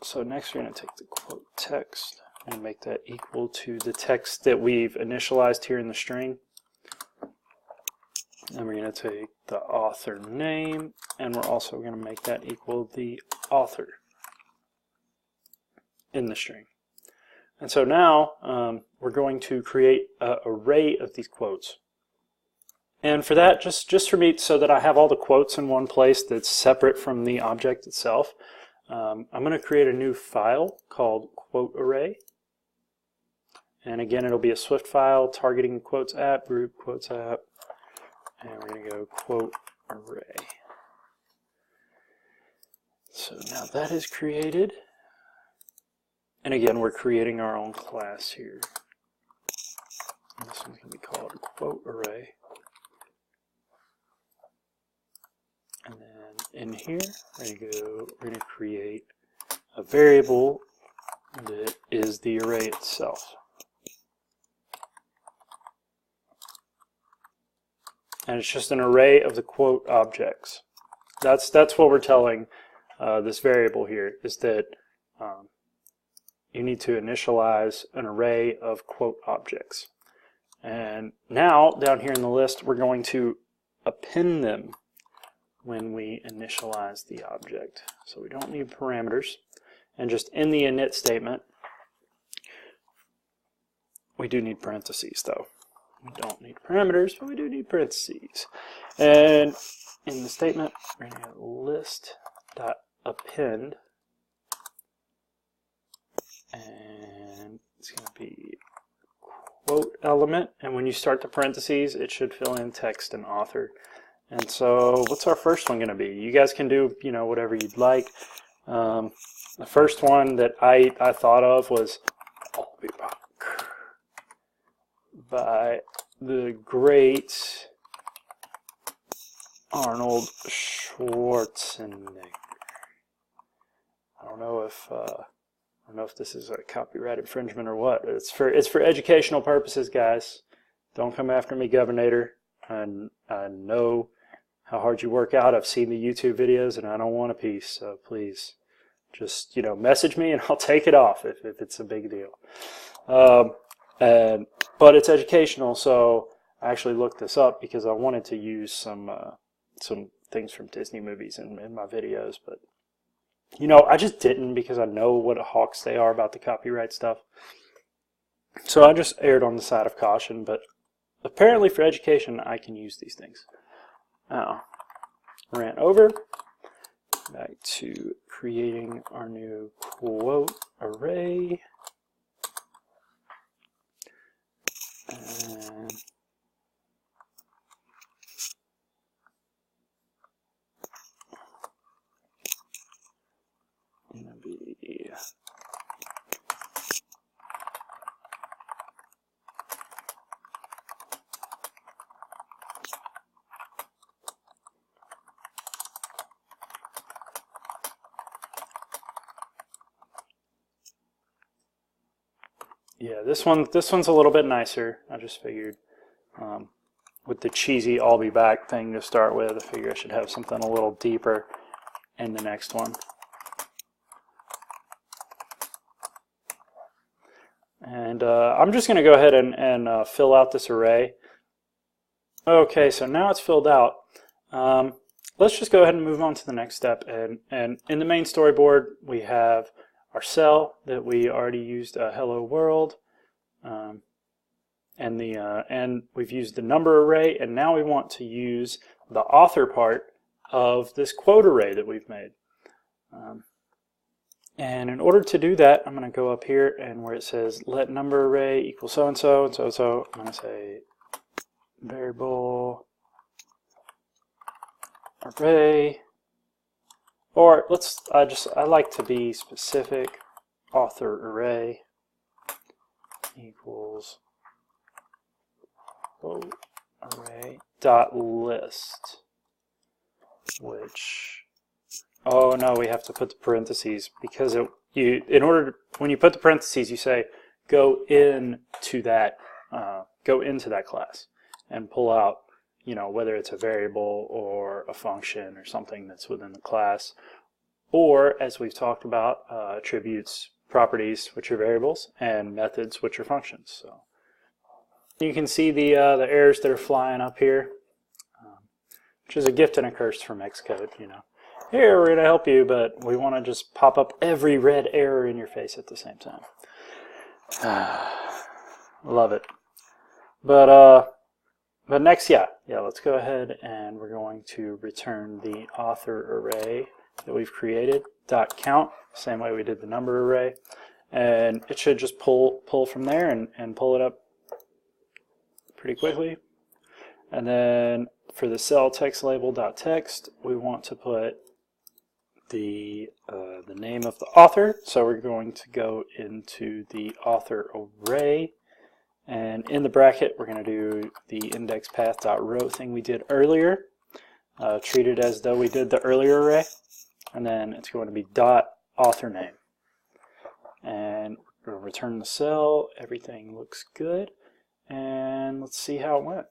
So next we're going to take the quote text and make that equal to the text that we've initialized here in the string. And we're going to take the author name, and we're also going to make that equal the author in the string. And so now we're going to create an array of these quotes. And for that, just for me, so that I have all the quotes in one place that's separate from the object itself, I'm going to create a new file called quote array. And again, it'll be a Swift file targeting quotes app, group quotes app. And we're going to go quote array. So now that is created. And again, we're creating our own class here. And this one's going to be called quote array. And then in here, we're going to create a variable that is the array itself. And it's just an array of the quote objects. That's what we're telling this variable here, is that you need to initialize an array of quote objects. And now, down here in the list, we're going to append them when we initialize the object. So we don't need parameters. And just in the init statement, we do need parentheses though. We don't need parameters, but we do need parentheses. And in the statement, we're going to get list.append, and it's going to be quote element. And when you start the parentheses, it should fill in text and author. And so, what's our first one going to be? You guys can do, whatever you'd like. The first one that I thought of was "I'll be back" by the great Arnold Schwarzenegger. I don't know if this is a copyright infringement or what. It's for educational purposes, guys. Don't come after me, Governor. I know how hard you work out. I've seen the YouTube videos, and I don't want a piece. So please, just message me, and I'll take it off if it's a big deal. But it's educational, so I actually looked this up because I wanted to use some things from Disney movies in my videos, but I just didn't because I know what hawks they are about the copyright stuff. So I just erred on the side of caution, but apparently for education I can use these things. Now, ran over, back to creating our new quote array. And gonna be yeah, this one's a little bit nicer. I just figured with the cheesy "I'll be back" thing to start with, I figure I should have something a little deeper in the next one. And I'm just going to go ahead and fill out this array. Okay, so now it's filled out. Let's just go ahead and move on to the next step. And in the main storyboard, we have our cell that we already used, hello world, and we've used the number array. And now we want to use the author part of this quote array that we've made. And in order to do that, I'm going to go up here and where it says let number array equal so and so and so and so, I'm going to say variable array, or I like to be specific, author array equals quote array dot list, which, oh no, we have to put the parentheses because when you put the parentheses, you say go into that class and pull out, whether it's a variable or a function or something that's within the class, or as we've talked about, attributes, properties, which are variables, and methods, which are functions. So you can see the errors that are flying up here, which is a gift and a curse from Xcode. Here, we're going to help you, but we want to just pop up every red error in your face at the same time. Love it. But next, let's go ahead and we're going to return the author array that we've created, .count, same way we did the number array. And it should just pull from there and pull it up pretty quickly. And then for the cell text label .text, we want to put the name of the author, so we're going to go into the author array, and in the bracket we're going to do the index path.row thing we did earlier, treat it as though we did the earlier array, and then it's going to be .author name, and we'll return the cell. Everything looks good, and let's see how it went.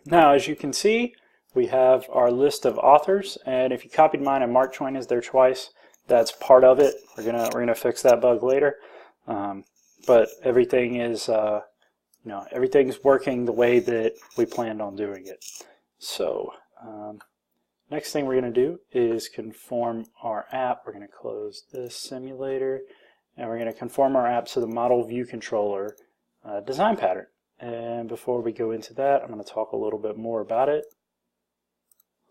Now, as you can see, we have our list of authors, and if you copied mine and Mark Twain is there twice, that's part of it. We're gonna fix that bug later, but everything is everything's working the way that we planned on doing it. So next thing we're gonna do is conform our app. We're gonna close this simulator, and we're gonna conform our app to the model view controller design pattern. And before we go into that, I'm going to talk a little bit more about it.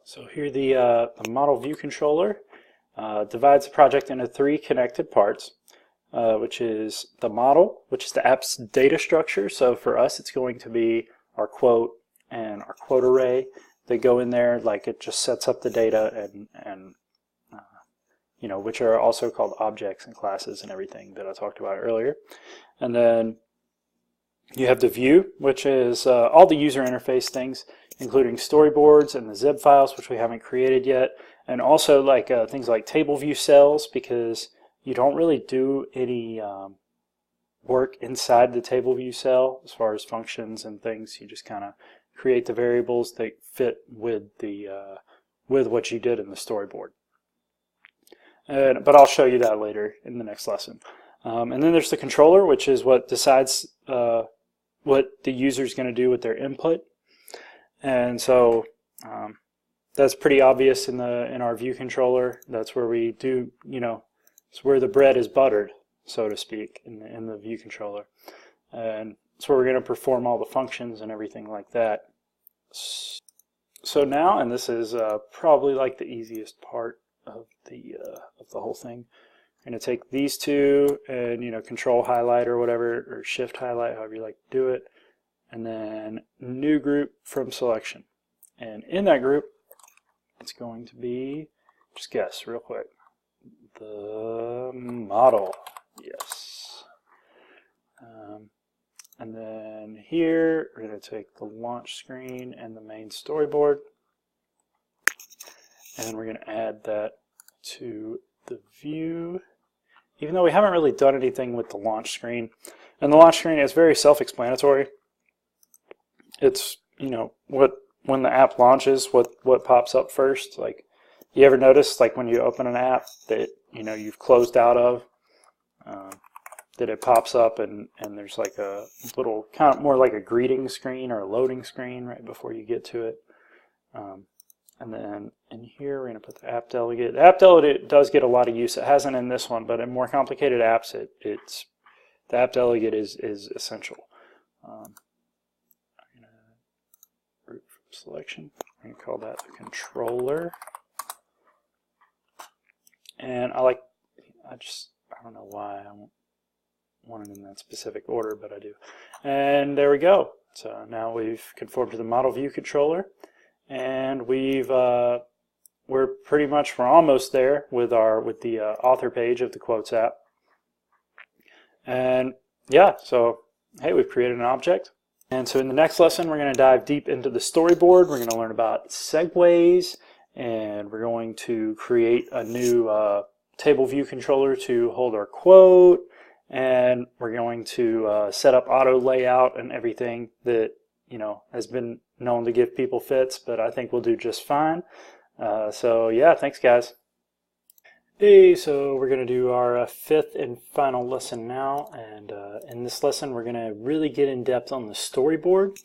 So here the model view controller divides the project into 3 connected parts, which is the model, which is the app's data structure. So for us, it's going to be our quote and our quote array. They go in there, like it just sets up the data and which are also called objects and classes and everything that I talked about earlier. And then you have the view, which is all the user interface things, including storyboards and the zip files, which we haven't created yet, and also like things like table view cells, because you don't really do any work inside the table view cell as far as functions and things. You just kind of create the variables that fit with the with what you did in the storyboard. But I'll show you that later in the next lesson. And then there's the controller, which is what decides what the user is going to do with their input. And so that's pretty obvious in our view controller. That's where we do, it's where the bread is buttered, so to speak, in the view controller. And it's where we're going to perform all the functions and everything like that. So now, and this is probably like the easiest part of the whole thing. I'm going to take these two and control highlight or whatever, or shift highlight, however you like to do it, and then new group from selection. And in that group, it's going to be, just guess real quick, the model. Yes. And then here we're going to take the launch screen and the main storyboard, and we're going to add that to the view, even though we haven't really done anything with the launch screen. And the launch screen is very self-explanatory. It's, when the app launches, what pops up first. Like, you ever notice, like when you open an app that you've closed out of, that it pops up and there's like a little, kind of more like a greeting screen or a loading screen right before you get to it. And then in here we're going to put the app delegate. The app delegate does get a lot of use. It hasn't in this one, but in more complicated apps, the app delegate is essential. Group from selection. I'm going to call that the controller. And I don't know why I want it in that specific order, but I do. And there we go. So now we've conformed to the model view controller, and we're almost there with the author page of the quotes app. And yeah, so hey, we've created an object. And so in the next lesson, we're going to dive deep into the storyboard. We're going to learn about segues, and we're going to create a new table view controller to hold our quote, and we're going to set up auto layout and everything that has been known to give people fits, but I think we'll do just fine. So yeah, thanks guys. Hey, so we're going to do our fifth and final lesson now, and in this lesson we're going to really get in depth on the storyboard,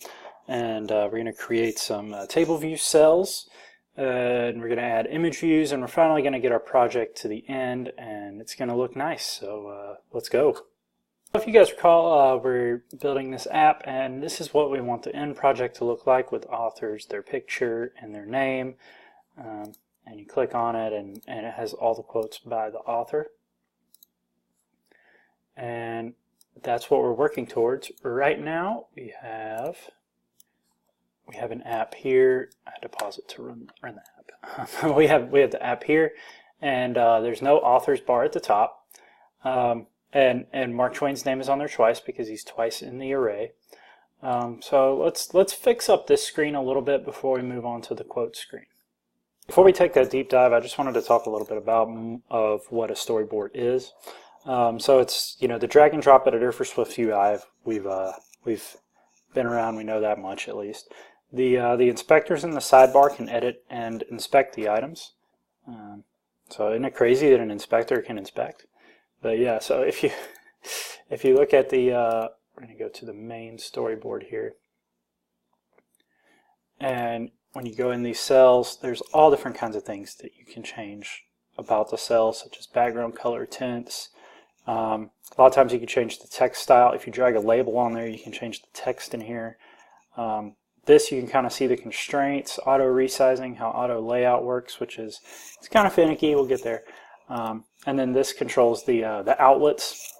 and we're going to create some table view cells, and we're going to add image views, and we're finally going to get our project to the end, and it's going to look nice. So let's go. If you guys recall, we're building this app, and this is what we want the end project to look like, with authors, their picture, and their name. And you click on it, and it has all the quotes by the author. And that's what we're working towards. Right now, we have an app here. I had to pause it to run the app. we have the app here, and there's no authors bar at the top. And Mark Twain's name is on there twice because he's twice in the array. So let's fix up this screen a little bit before we move on to the quote screen. Before we take that deep dive, I just wanted to talk a little bit about what a storyboard is. So it's the drag and drop editor for Swift UI. We've been around. We know that much at least. The inspectors in the sidebar can edit and inspect the items. So isn't it crazy that an inspector can inspect? But yeah, so if you look at the we're going to go to the main storyboard here, and when you go in these cells, there's all different kinds of things that you can change about the cells, such as background color, tints. A lot of times you can change the text style. If you drag a label on there, you can change the text in here. This you can kind of see the constraints, auto resizing, how auto layout works, which is it's kind of finicky. We'll get there. And then this controls the outlets,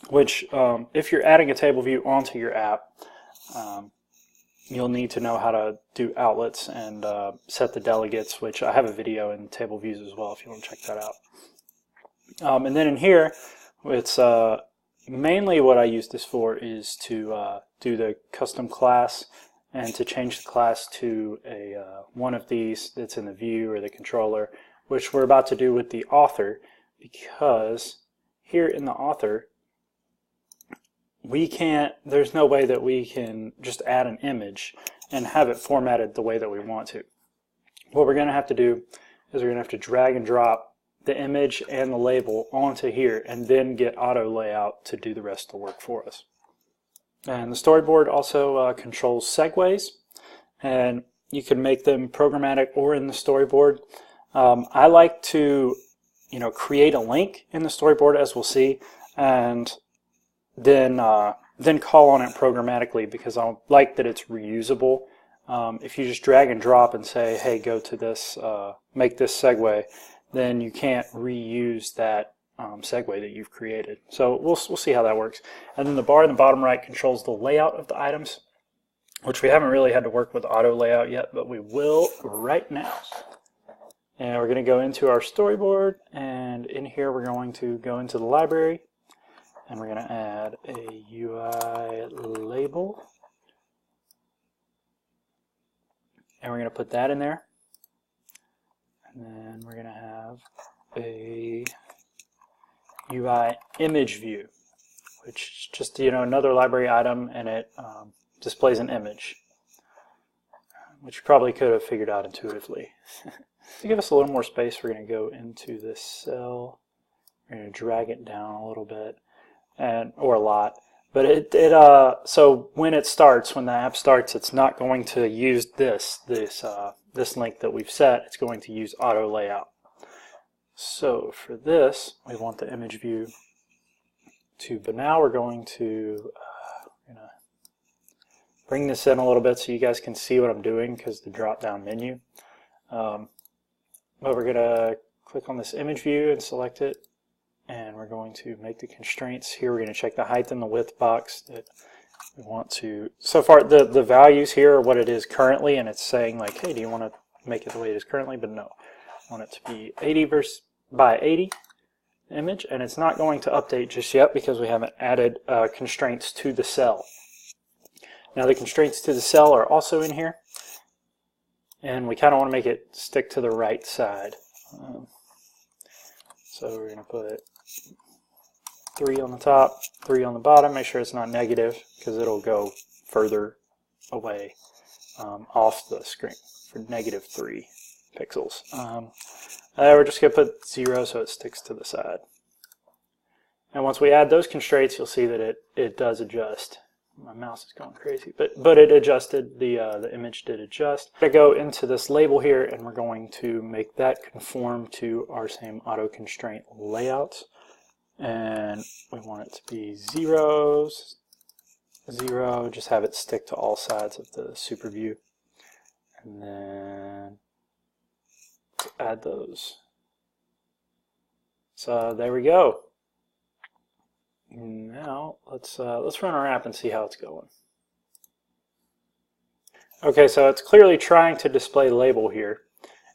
which if you're adding a table view onto your app, you'll need to know how to do outlets and set the delegates, which I have a video in table views as well if you want to check that out. And then in here, it's mainly what I use this for is to do the custom class and to change the class to a one of these that's in the view or the controller, which we're about to do with the author, because here in the author there's no way that we can just add an image and have it formatted the way that we want to. What we're going to have to do is we're going to have to drag and drop the image and the label onto here and then get auto layout to do the rest of the work for us. And the storyboard also controls segues, and you can make them programmatic or in the storyboard. I like to create a link in the storyboard, as we'll see, and then call on it programmatically, because I like that it's reusable. If you just drag and drop and say, hey, go to this, make this segue, then you can't reuse that segue that you've created. So we'll see how that works. And then the bar in the bottom right controls the layout of the items, which we haven't really had to work with auto layout yet, but we will right now. And we're going to go into our storyboard, and in here we're going to go into the library, and we're going to add a UI label, and we're going to put that in there. And then we're going to have a UI image view, which is just another library item, and it displays an image, which you probably could have figured out intuitively. To give us a little more space, we're going to go into this cell. We're going to drag it down a little bit, or a lot. But so when the app starts, it's not going to use this link that we've set. It's going to use auto layout. So for this, we want the image view but now we're going to bring this in a little bit so you guys can see what I'm doing, because the drop down menu. But we're going to click on this image view and select it, and we're going to make the constraints here. We're going to check the height and the width box that we want to. So far the values here are what it is currently, and it's saying like, hey, do you want to make it the way it is currently? But no, I want it to be 80 by 80 image, and it's not going to update just yet because we haven't added constraints to the cell. Now the constraints to the cell are also in here, and we kind of want to make it stick to the right side. So we're going to put 3 on the top, 3 on the bottom. Make sure it's not negative, because it'll go further away off the screen for -3 pixels. We're just going to put 0 so it sticks to the side. And once we add those constraints, you'll see that it does adjust. My mouse is going crazy, but it adjusted. The image did adjust. We're going to go into this label here, and we're going to make that conform to our same auto constraint layouts. And we want it to be 0, 0. Just have it stick to all sides of the super view, and then add those. So there we go. Now let's run our app and see how it's going. Okay, so it's clearly trying to display label here,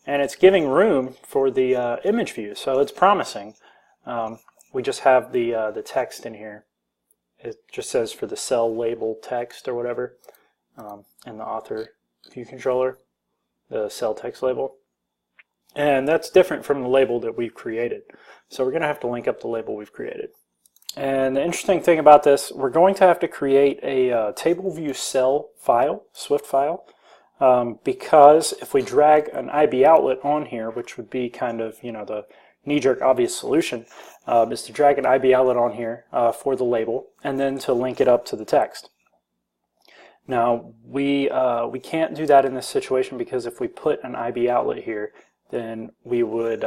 and it's giving room for the image view, so it's promising. We just have the text in here. It just says for the cell label text or whatever, in the author view controller, the cell text label. And that's different from the label that we've created. So we're going to have to link up the label we've created. And the interesting thing about this, we're going to have to create a table view cell file, Swift file, because if we drag an IB outlet on here, which would be kind of the knee-jerk obvious solution, is to drag an IB outlet on here for the label and then to link it up to the text. Now we can't do that in this situation, because if we put an IB outlet here, then we would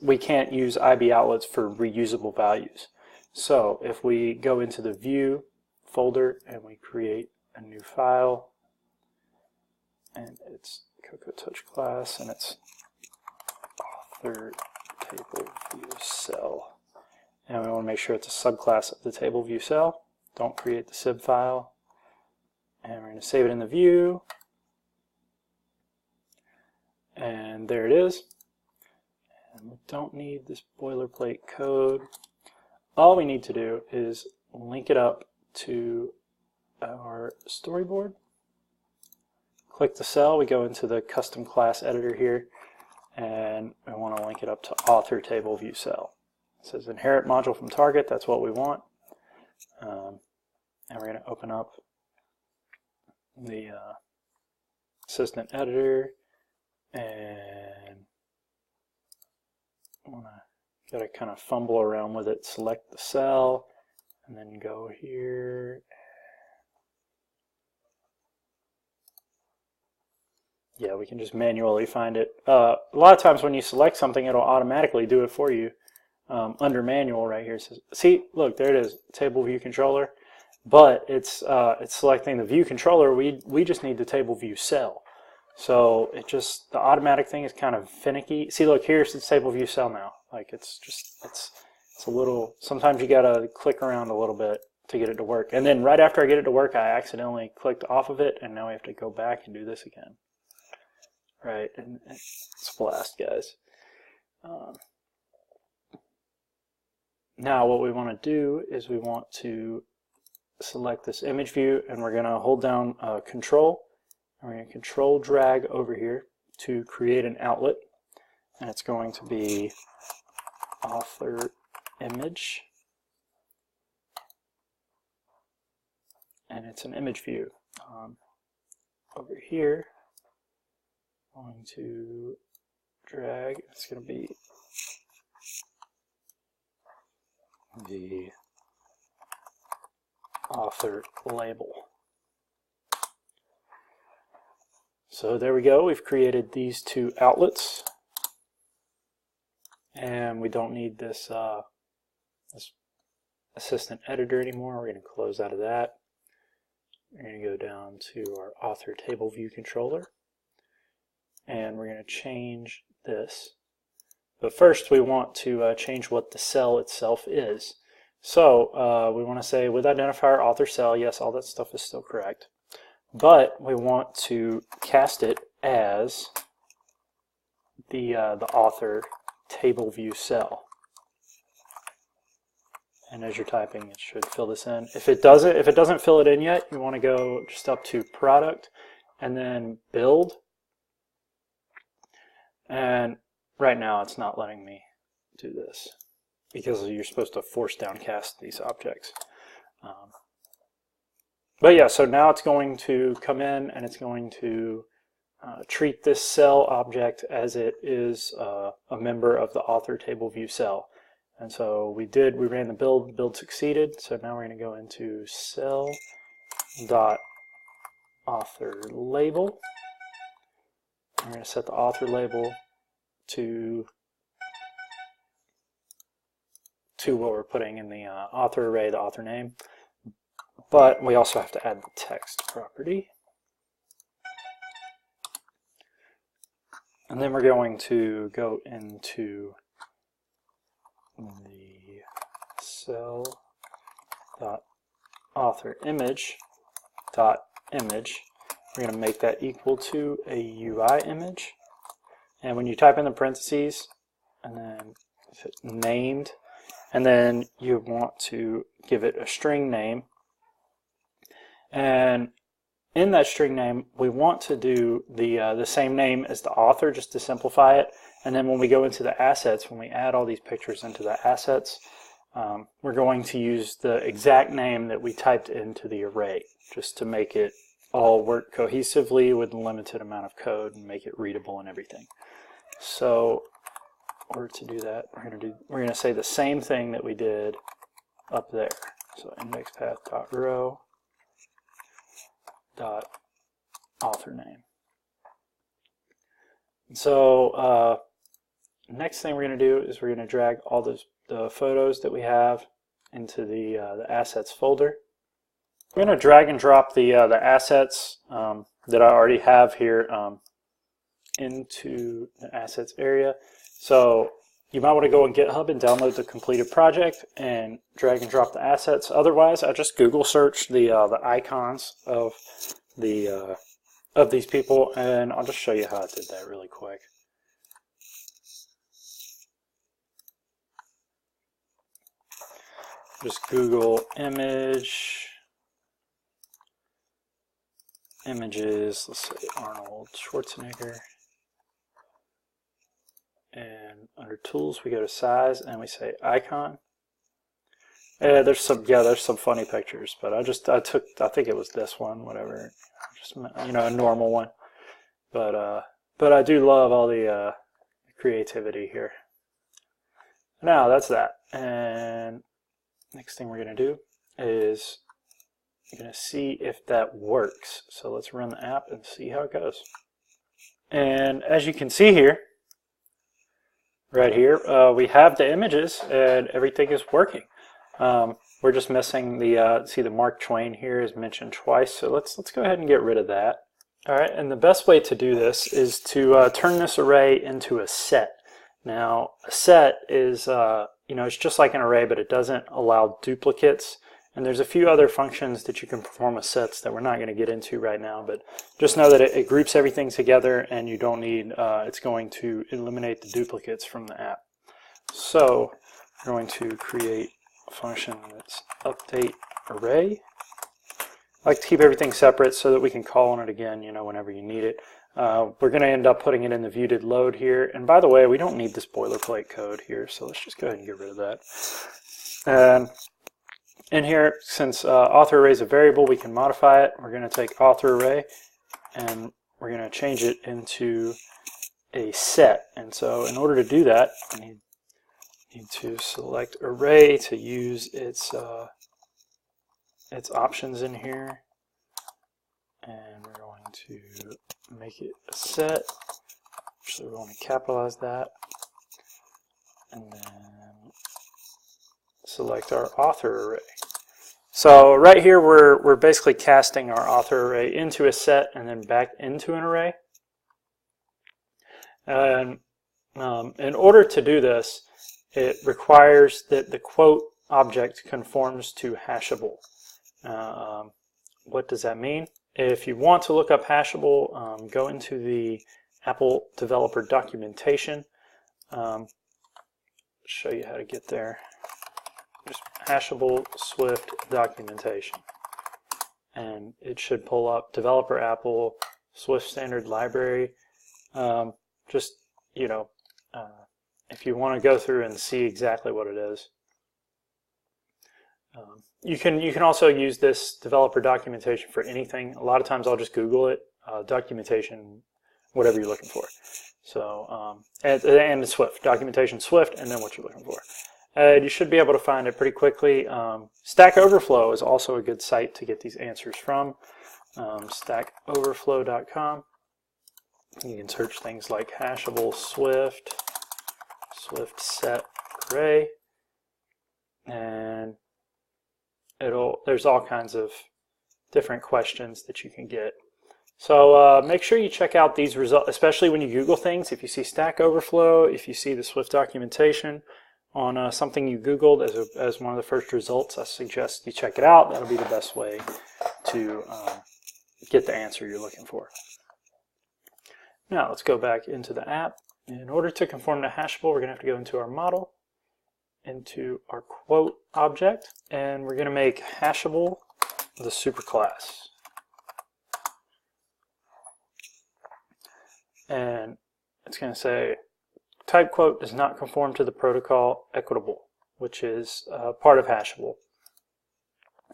we can't use IB outlets for reusable values. So if we go into the view folder and we create a new file, and it's Cocoa Touch class, and it's author table view cell, and we want to make sure it's a subclass of the table view cell. Don't create the sib file, and we're going to save it in the view, and there it is. And don't need this boilerplate code. All we need to do is link it up to our storyboard. Click the cell, we go into the custom class editor here, and we want to link it up to author table view cell. It says inherit module from target, that's what we want. And we're going to open up the assistant editor, and gotta kind of fumble around with it, select the cell, and then go here. Yeah, we can just manually find it. A lot of times when you select something, it'll automatically do it for you. Under manual right here, it says, see, look, there it is, table view controller. But it's selecting the view controller. We just need the table view cell. So the automatic thing is kind of finicky. See, look, here's the table view cell now. Like it's a little, sometimes you gotta click around a little bit to get it to work. And then right after I get it to work, I accidentally clicked off of it, and now we have to go back and do this again. Right, and it's a blast, guys. Now what we want to do is we want to select this image view, and we're going to hold down control, and we're going to control drag over here to create an outlet, and it's going to be author image, and it's an image view. Over here, I'm going to drag, it's going to be the author label. So there we go, we've created these two outlets, and we don't need this, this assistant editor anymore. We're going to close out of that. We're going to go down to our author table view controller, and we're going to change this. But first we want to change what the cell itself is. So we want to say with identifier author cell, yes, all that stuff is still correct. But we want to cast it as the author table view cell. And as you're typing, it should fill this in. If it doesn't fill it in yet, you want to go just up to product and then build. And right now it's not letting me do this because you're supposed to force downcast these objects. But yeah, so now it's going to come in and it's going to treat this cell object as it is a member of the author table view cell. And so we ran the build succeeded. So now we're going to go into cell.author label. We're going to set the author label to what we're putting in the author array, the author name. But we also have to add the text property. And then we're going to go into the cell.authorImage.image. We're going to make that equal to a UI image. And when you type in the parentheses, and then named, and then you want to give it a string name. And in that string name, we want to do the same name as the author, just to simplify it. And then when we go into the assets, when we add all these pictures into the assets, we're going to use the exact name that we typed into the array, just to make it all work cohesively with a limited amount of code and make it readable and everything. So in order to do that, we're going to say the same thing that we did up there. So indexPath.row author name. So next thing we're going to do is we're going to drag all the photos that we have into the assets folder. We're going to drag and drop the assets that I already have here into the assets area. So you might want to go on GitHub and download the completed project and drag and drop the assets. Otherwise, I just Google search the icons of these people, and I'll just show you how I did that really quick. just Google images, let's say Arnold Schwarzenegger, and under tools we go to size and we say icon. There's some funny pictures, but I think it was this one, whatever, just, you know, a normal one. But I do love all the creativity here. Now that's that, and next thing we're going to do is you're going to see if that works. So let's run the app and see how it goes. And as you can see here, right here, we have the images and everything is working. We're just missing the see the Mark Twain here is mentioned twice, so let's go ahead and get rid of that. All right, and the best way to do this is to turn this array into a set. Now, a set is you know, it's just like an array, but it doesn't allow duplicates. And there's a few other functions that you can perform with sets that we're not going to get into right now, but just know that it groups everything together, and you don't need, it's going to eliminate the duplicates from the app. So we're going to create a function that's update array. I like to keep everything separate so that we can call on it again, you know, whenever you need it. We're going to end up putting it in the view.did_load here. And by the way, we don't need this boilerplate code here, so let's just go ahead and get rid of that. And in here, since author array is a variable, we can modify it. We're going to take author array and we're going to change it into a set. And so in order to do that, we need to select array to use its options in here. And we're going to make it a set. Actually, we want to capitalize that. And then select our author array. So right here we're basically casting our author array into a set and then back into an array. And in order to do this, it requires that the quote object conforms to hashable. What does that mean? If you want to look up hashable, go into the Apple developer documentation. Show you how to get there. Just hashable Swift documentation, and it should pull up developer Apple Swift standard library. Just, you know, if you want to go through and see exactly what it is. You can also use this developer documentation for anything. A lot of times I'll just Google it, documentation, whatever you're looking for. So and Swift documentation, Swift, and then what you're looking for. You should be able to find it pretty quickly. Stack Overflow is also a good site to get these answers from. Stackoverflow.com. You can search things like hashable Swift, Swift set array, and there's all kinds of different questions that you can get. So make sure you check out these results, especially when you Google things. If you see Stack Overflow, if you see the Swift documentation on something you Googled as one of the first results, I suggest you check it out. That'll be the best way to get the answer you're looking for. Now let's go back into the app. In order to conform to hashable, we're going to have to go into our model, into our quote object, and we're going to make hashable the superclass. And it's going to say type quote does not conform to the protocol equitable, which is part of hashable.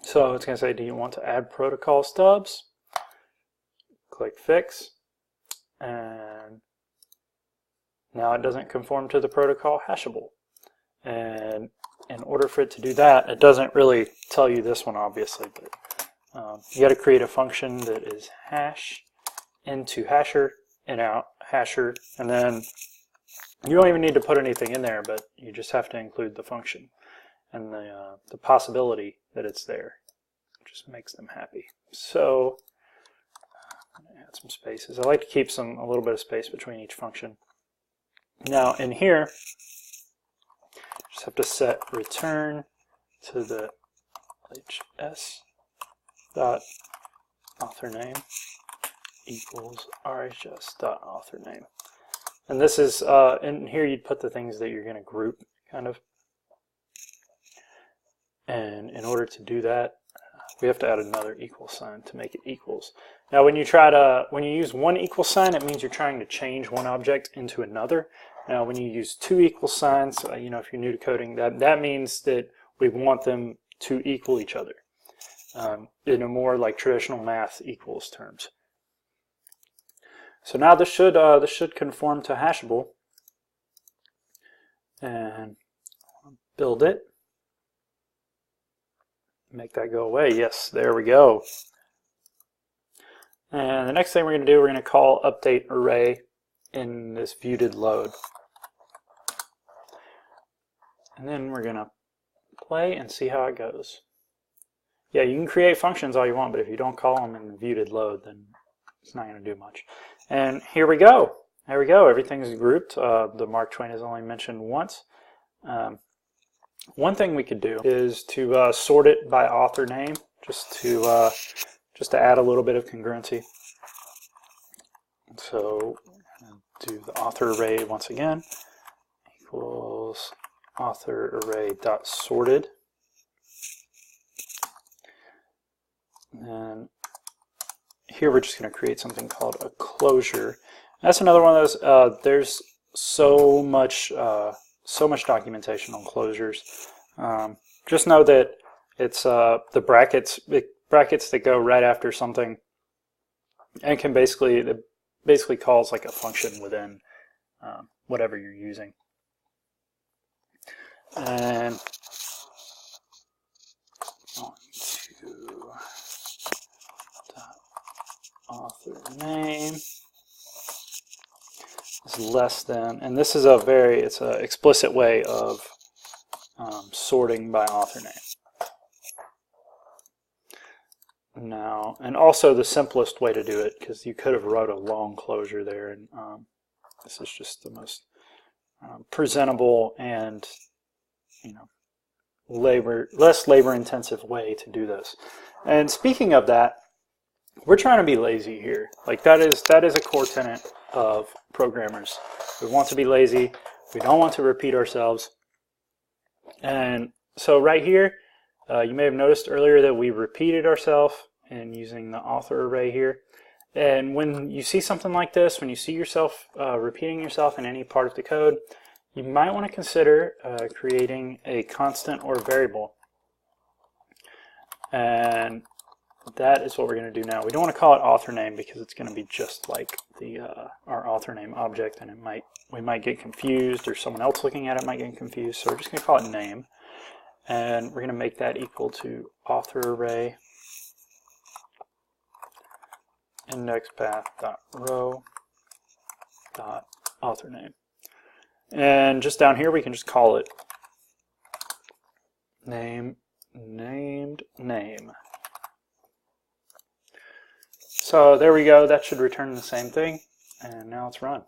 So it's going to say, do you want to add protocol stubs? Click fix, and now it doesn't conform to the protocol hashable. And in order for it to do that, it doesn't really tell you this one obviously, but you got to create a function that is hash into hasher and out hasher, and then you don't even need to put anything in there, but you just have to include the function and the possibility that it's there. It just makes them happy. So I'm going to add some spaces. I like to keep a little bit of space between each function. Now in here, just have to set return to the hs dot author name equals RHS dot author name. And this is, in here you'd put the things that you're going to group, kind of. And in order to do that, we have to add another equal sign to make it equals. Now when you use one equal sign, it means you're trying to change one object into another. Now when you use two equal signs, if you're new to coding, that means that we want them to equal each other in a more like traditional math equals terms. So now this should conform to hashable, and build it. Make that go away. Yes, there we go. And the next thing we're going to do, we're going to call update array in this viewed load. And then we're going to play and see how it goes. Yeah, you can create functions all you want, but if you don't call them in the viewed load, then it's not going to do much. And here we go. There we go. Everything's grouped. The Mark Twain is only mentioned once. One thing we could do is to sort it by author name, just to add a little bit of congruency. So do the author array once again equals author array dot sorted, and here we're just going to create something called a closure. That's another one of those. There's so much documentation on closures. Just know that it's the brackets that go right after something, and can basically calls like a function within whatever you're using. And on to author name is less than, and this is it's an explicit way of sorting by author name. Now, and also the simplest way to do it, because you could have wrote a long closure there, and this is just the most presentable and less labor intensive way to do this. And speaking of that, we're trying to be lazy here. Like that is a core tenet of programmers. We want to be lazy. We don't want to repeat ourselves. And so right here, you may have noticed earlier that we repeated ourselves in using the author array here. And when you see something like this, when you see yourself repeating yourself in any part of the code, you might want to consider creating a constant or variable. And that is what we're going to do now. We don't want to call it author name because it's going to be just like the our author name object, and we might get confused, or someone else looking at it might get confused. So we're just going to call it name, and we're going to make that equal to author array index path dot row dot author name. And just down here we can just call it name named name. So there we go. That should return the same thing, and now let's run.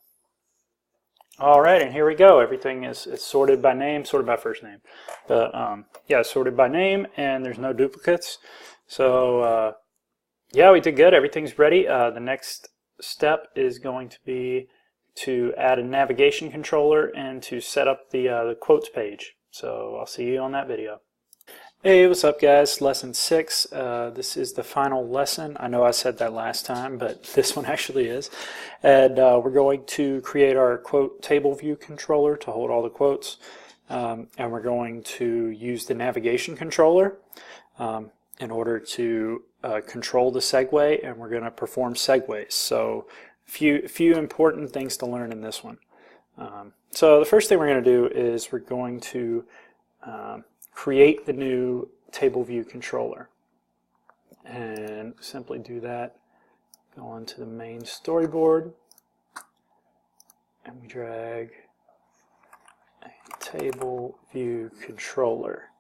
All right, and here we go. Everything is sorted by name, sorted by first name. But yeah, sorted by name, and there's no duplicates. So yeah, we did good. Everything's ready. The next step is going to be to add a navigation controller and to set up the quotes page. So I'll see you on that video. Hey, what's up guys? Lesson 6. This is the final lesson. I know I said that last time, but this one actually is. And we're going to create our quote table view controller to hold all the quotes. And we're going to use the navigation controller in order to control the segue, and we're going to perform segues. So few important things to learn in this one. So the first thing we're going to do is we're going to create the new table view controller, and simply do that. Go on to the main storyboard, and we drag a table view controller.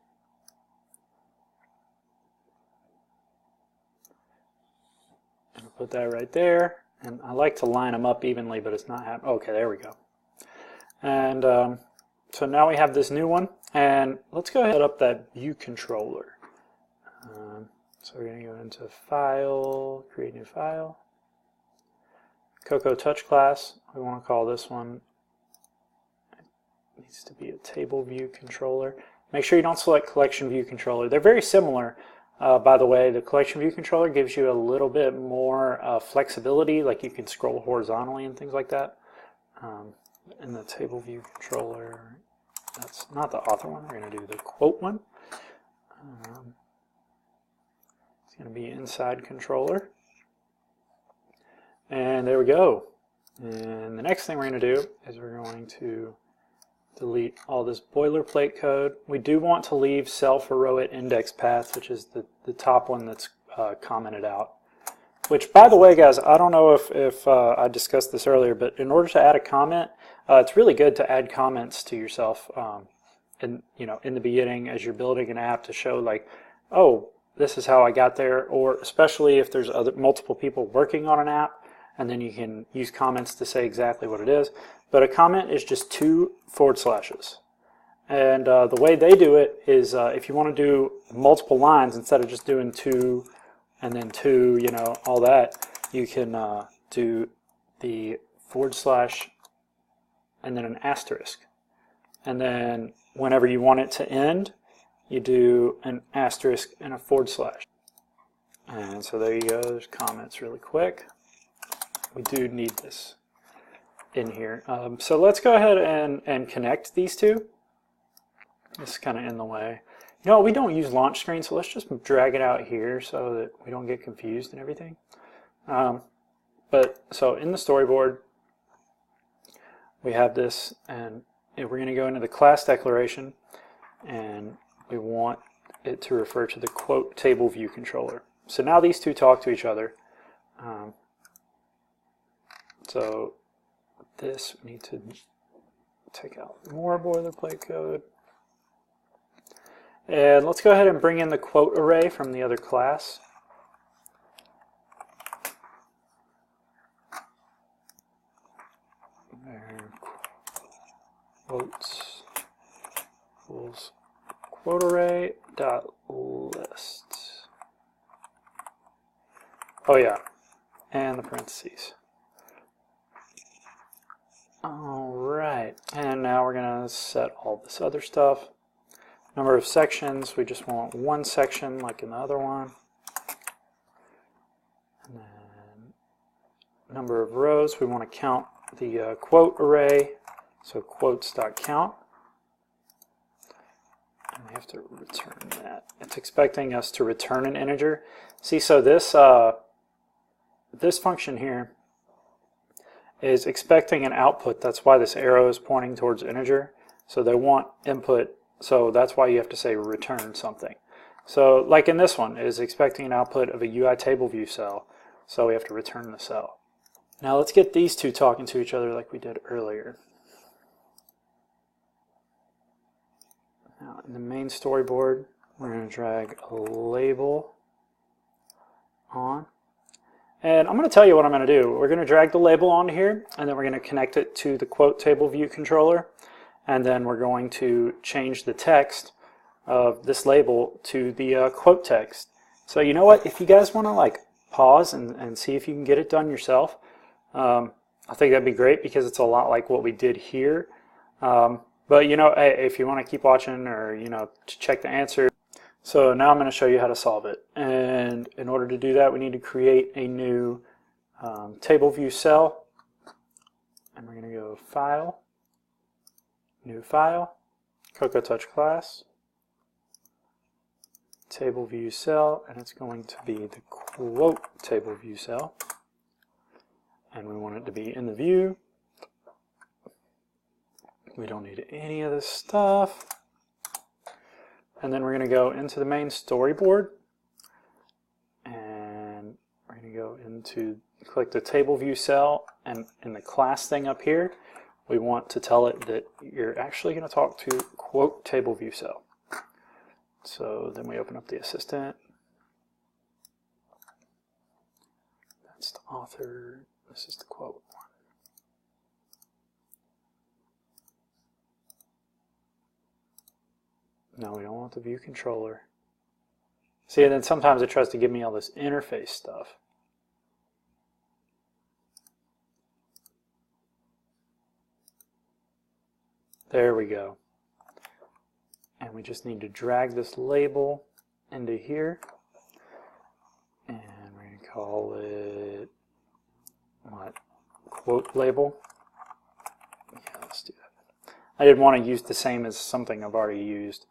And put that right there, and I like to line them up evenly, but it's not happening. Okay, there we go. And so now we have this new one, and let's go ahead and set up that view controller. So we're going to go into File, Create New File, Cocoa Touch Class. We want to call this one, it needs to be a Table View Controller. make sure you don't select collection view controller. They're very similar. By the way, the collection view controller gives you a little bit more flexibility, like you can scroll horizontally and things like that. In the table view controller, that's not the author one, we're going to do the quote one. It's going to be inside controller. And there we go. And the next thing we're going to do is we're going to delete all this boilerplate code. We do want to leave cell for row at index path, which is the top one that's commented out. Which, by the way, guys, I don't know if I discussed this earlier, but in order to add a comment, it's really good to add comments to yourself in the beginning as you're building an app to show like, oh, this is how I got there, or especially if there's multiple people working on an app, and then you can use comments to say exactly what it is. But a comment is just 2 forward slashes. And the way they do it is if you want to do multiple lines instead of just doing 2 and then 2, all that, you can do the forward slash and then an asterisk. And then whenever you want it to end, you do an asterisk and a forward slash. And so there you go, there's comments really quick. We do need this in here. So let's go ahead and connect these two. This is kind of in the way. We don't use launch screen, so let's just drag it out here so that we don't get confused and everything. So in the storyboard, we have this, and we're going to go into the class declaration, and we want it to refer to the quote table view controller. So now these two talk to each other. So this, we need to take out more boilerplate code. And let's go ahead and bring in the quote array from the other class. Quotes equals quote array dot list. Oh yeah, and the parentheses. Alright, and now we're going to set all this other stuff. Number of sections, we just want 1 section like in the other one. And then number of rows, we want to count the quote array, so quotes.count. And we have to return that. It's expecting us to return an integer. See, so this function here is expecting an output. That's why this arrow is pointing towards integer. So they want input, so that's why you have to say return something. So like in this one, it is expecting an output of a UI table view cell, so we have to return the cell. Now let's get these two talking to each other like we did earlier. Now in the main storyboard, we're going to drag a label on. And I'm going to tell you what I'm going to do. We're going to drag the label onto here, and then we're going to connect it to the quote table view controller, and then we're going to change the text of this label to the quote text. So you know what? If you guys want to like pause and see if you can get it done yourself, I think that'd be great because it's a lot like what we did here. But if you want to keep watching or to check the answer. So now I'm going to show you how to solve it. And in order to do that, we need to create a new table view cell. And we're going to go File, New File, Cocoa Touch Class, Table View Cell, and it's going to be the quote table view cell. And we want it to be in the view. We don't need any of this stuff. And then we're going to go into the main storyboard, and we're going to go into, click the table view cell, and in the class thing up here, we want to tell it that you're actually going to talk to quote table view cell. So then we open up the assistant. That's the author. This is the quote one. No, we don't want the view controller. See, and then sometimes it tries to give me all this interface stuff. There we go. And we just need to drag this label into here, and we're going to call it what? Quote label. Yeah, let's do that. I didn't want to use the same as something I've already used.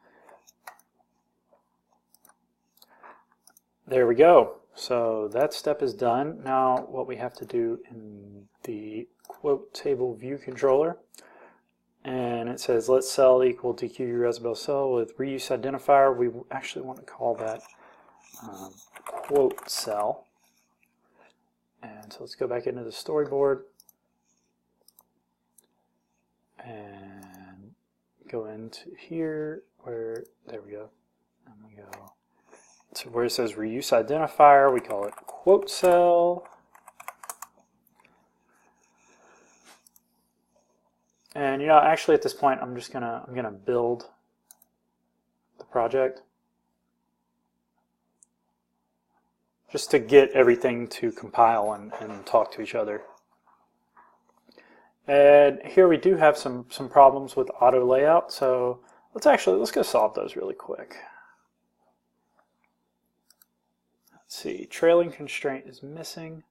There we go. So that step is done. Now what we have to do in the quote table view controller, and it says let cell equal DQ Reusable cell with reuse identifier. We actually want to call that quote cell. And so let's go back into the storyboard and go into here where, there we go, and we go to where it says reuse identifier, we call it quote cell. And you know, actually at this point I'm gonna build the project just to get everything to compile and talk to each other. And here we do have some problems with auto layout, so let's go solve those really quick. Let's see, trailing constraint is missing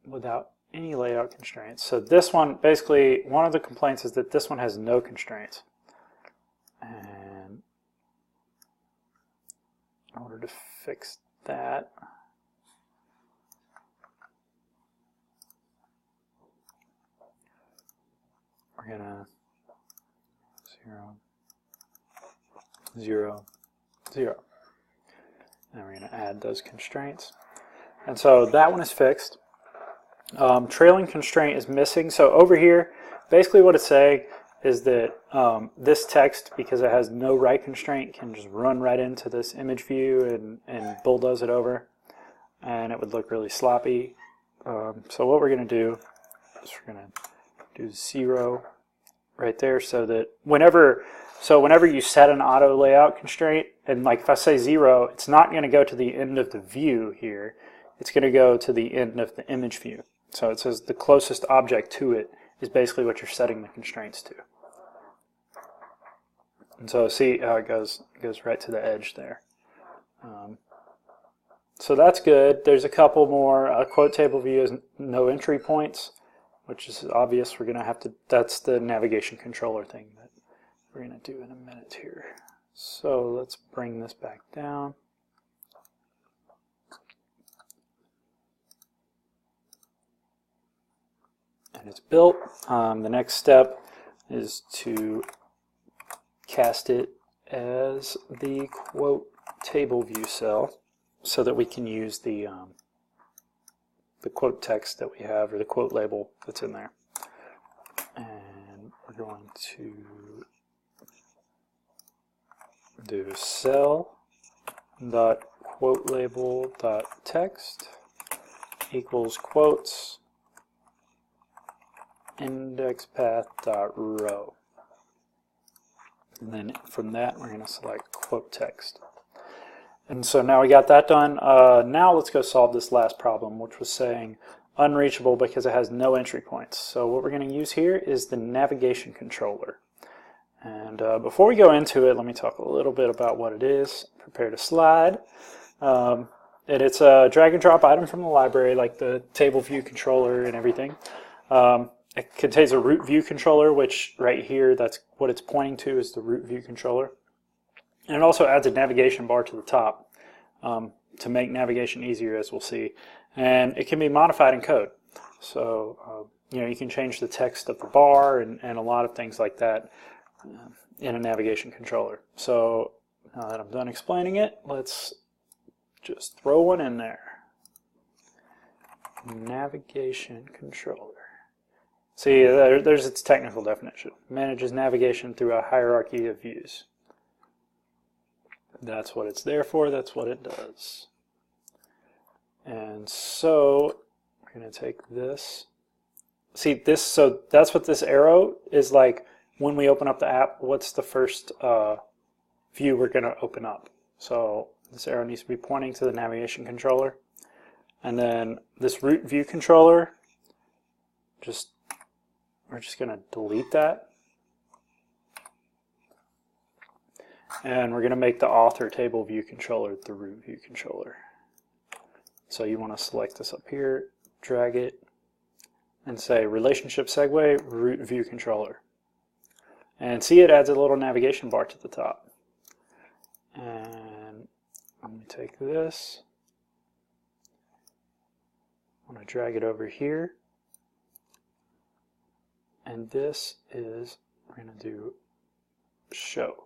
without any layout constraints. So this one, basically, one of the complaints is that this one has no constraints. And in order to fix that, we're gonna 0, 0, 0. And we're going to add those constraints. And so that one is fixed. Trailing constraint is missing. So over here, basically what it's saying is that this text, because it has no write constraint, can just run right into this image view and bulldoze it over. And it would look really sloppy. So what we're going to do is we're going to do 0 right there, so that whenever you set an auto layout constraint, and like if I say 0, it's not going to go to the end of the view here, it's going to go to the end of the image view. So it says the closest object to it is basically what you're setting the constraints to. And so see how it goes right to the edge there. So that's good. There's a couple more. Quote table view has no entry points, which is obvious. We're going to have to, that's the navigation controller thing that we're going to do in a minute here. So let's bring this back down. And it's built. The next step is to cast it as the quote table view cell so that we can use the quote text that we have, or the quote label that's in there. And we're going to do cell dot quote label dot text equals quotes index path dot row, and then from that we're going to select quote text. And so now we got that done. Now let's go solve this last problem, which was saying unreachable because it has no entry points. So what we're going to use here is the navigation controller. And before we go into it, let me talk a little bit about what it is. Prepared a slide. And it's a drag and drop item from the library, like the table view controller and everything. It contains a root view controller, which right here, that's what it's pointing to, is the root view controller. And it also adds a navigation bar to the top to make navigation easier, as we'll see. And it can be modified in code. So you know, you can change the text of the bar and a lot of things like that in a navigation controller. So now that I'm done explaining it, let's just throw one in there. Navigation controller. See, there's its technical definition. Manages navigation through a hierarchy of views. That's what it's there for. That's what it does. And so we're going to take this. See this, so that's what this arrow is like. When we open up the app, what's the first view we're going to open up? So this arrow needs to be pointing to the navigation controller. And then this root view controller, we're just going to delete that. And we're going to make the author table view controller the root view controller. So you want to select this up here, drag it, and say relationship segue root view controller. And see, it adds a little navigation bar to the top. And I'm going to take this, I'm going to drag it over here, and this is, we're going to do show.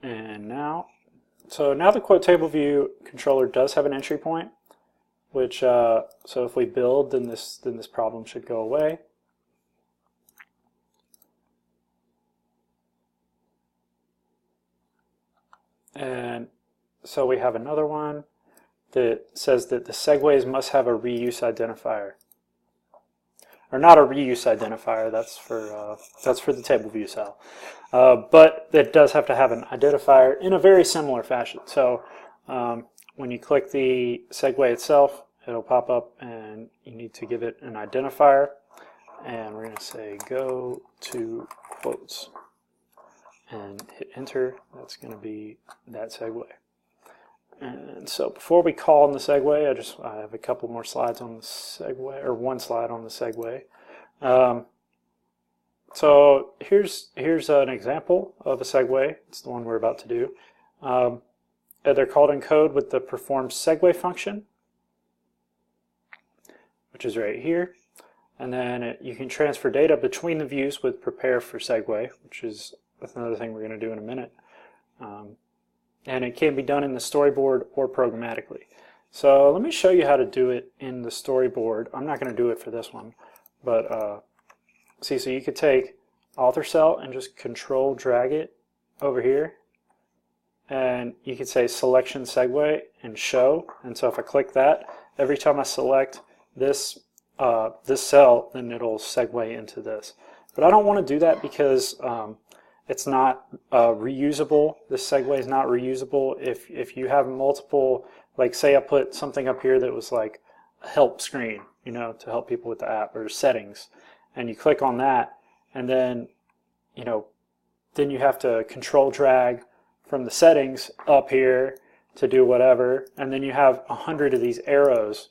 And now, so now the quote table view controller does have an entry point, which so if we build, then this problem should go away. And so we have another one that says that the segues must have a reuse identifier, or not a reuse identifier. That's for the table view cell, but it does have to have an identifier in a very similar fashion. So when you click the segue itself, it'll pop up, and you need to give it an identifier. And we're going to say go to quotes and hit enter. That's going to be that segue. And so before we call on the segue, I have a couple more slides on the segue, or one slide on the segue. So here's an example of a segue. It's the one we're about to do. They're called in code with the perform segue function, which is right here. And then you can transfer data between the views with prepare for segue, which is another thing we're going to do in a minute. And it can be done in the storyboard or programmatically. So let me show you how to do it in the storyboard. I'm not going to do it for this one, but see, so you could take author cell and just control drag it over here, and you could say selection segue and show. And so if I click that, every time I select this this cell, then it'll segue into this. But I don't want to do that because it's not reusable. This segue is not reusable. If you have multiple, like say I put something up here that was like a help screen, you know, to help people with the app, or settings, and you click on that, and then then you have to control drag from the settings up here to do whatever, and then you have 100 of these arrows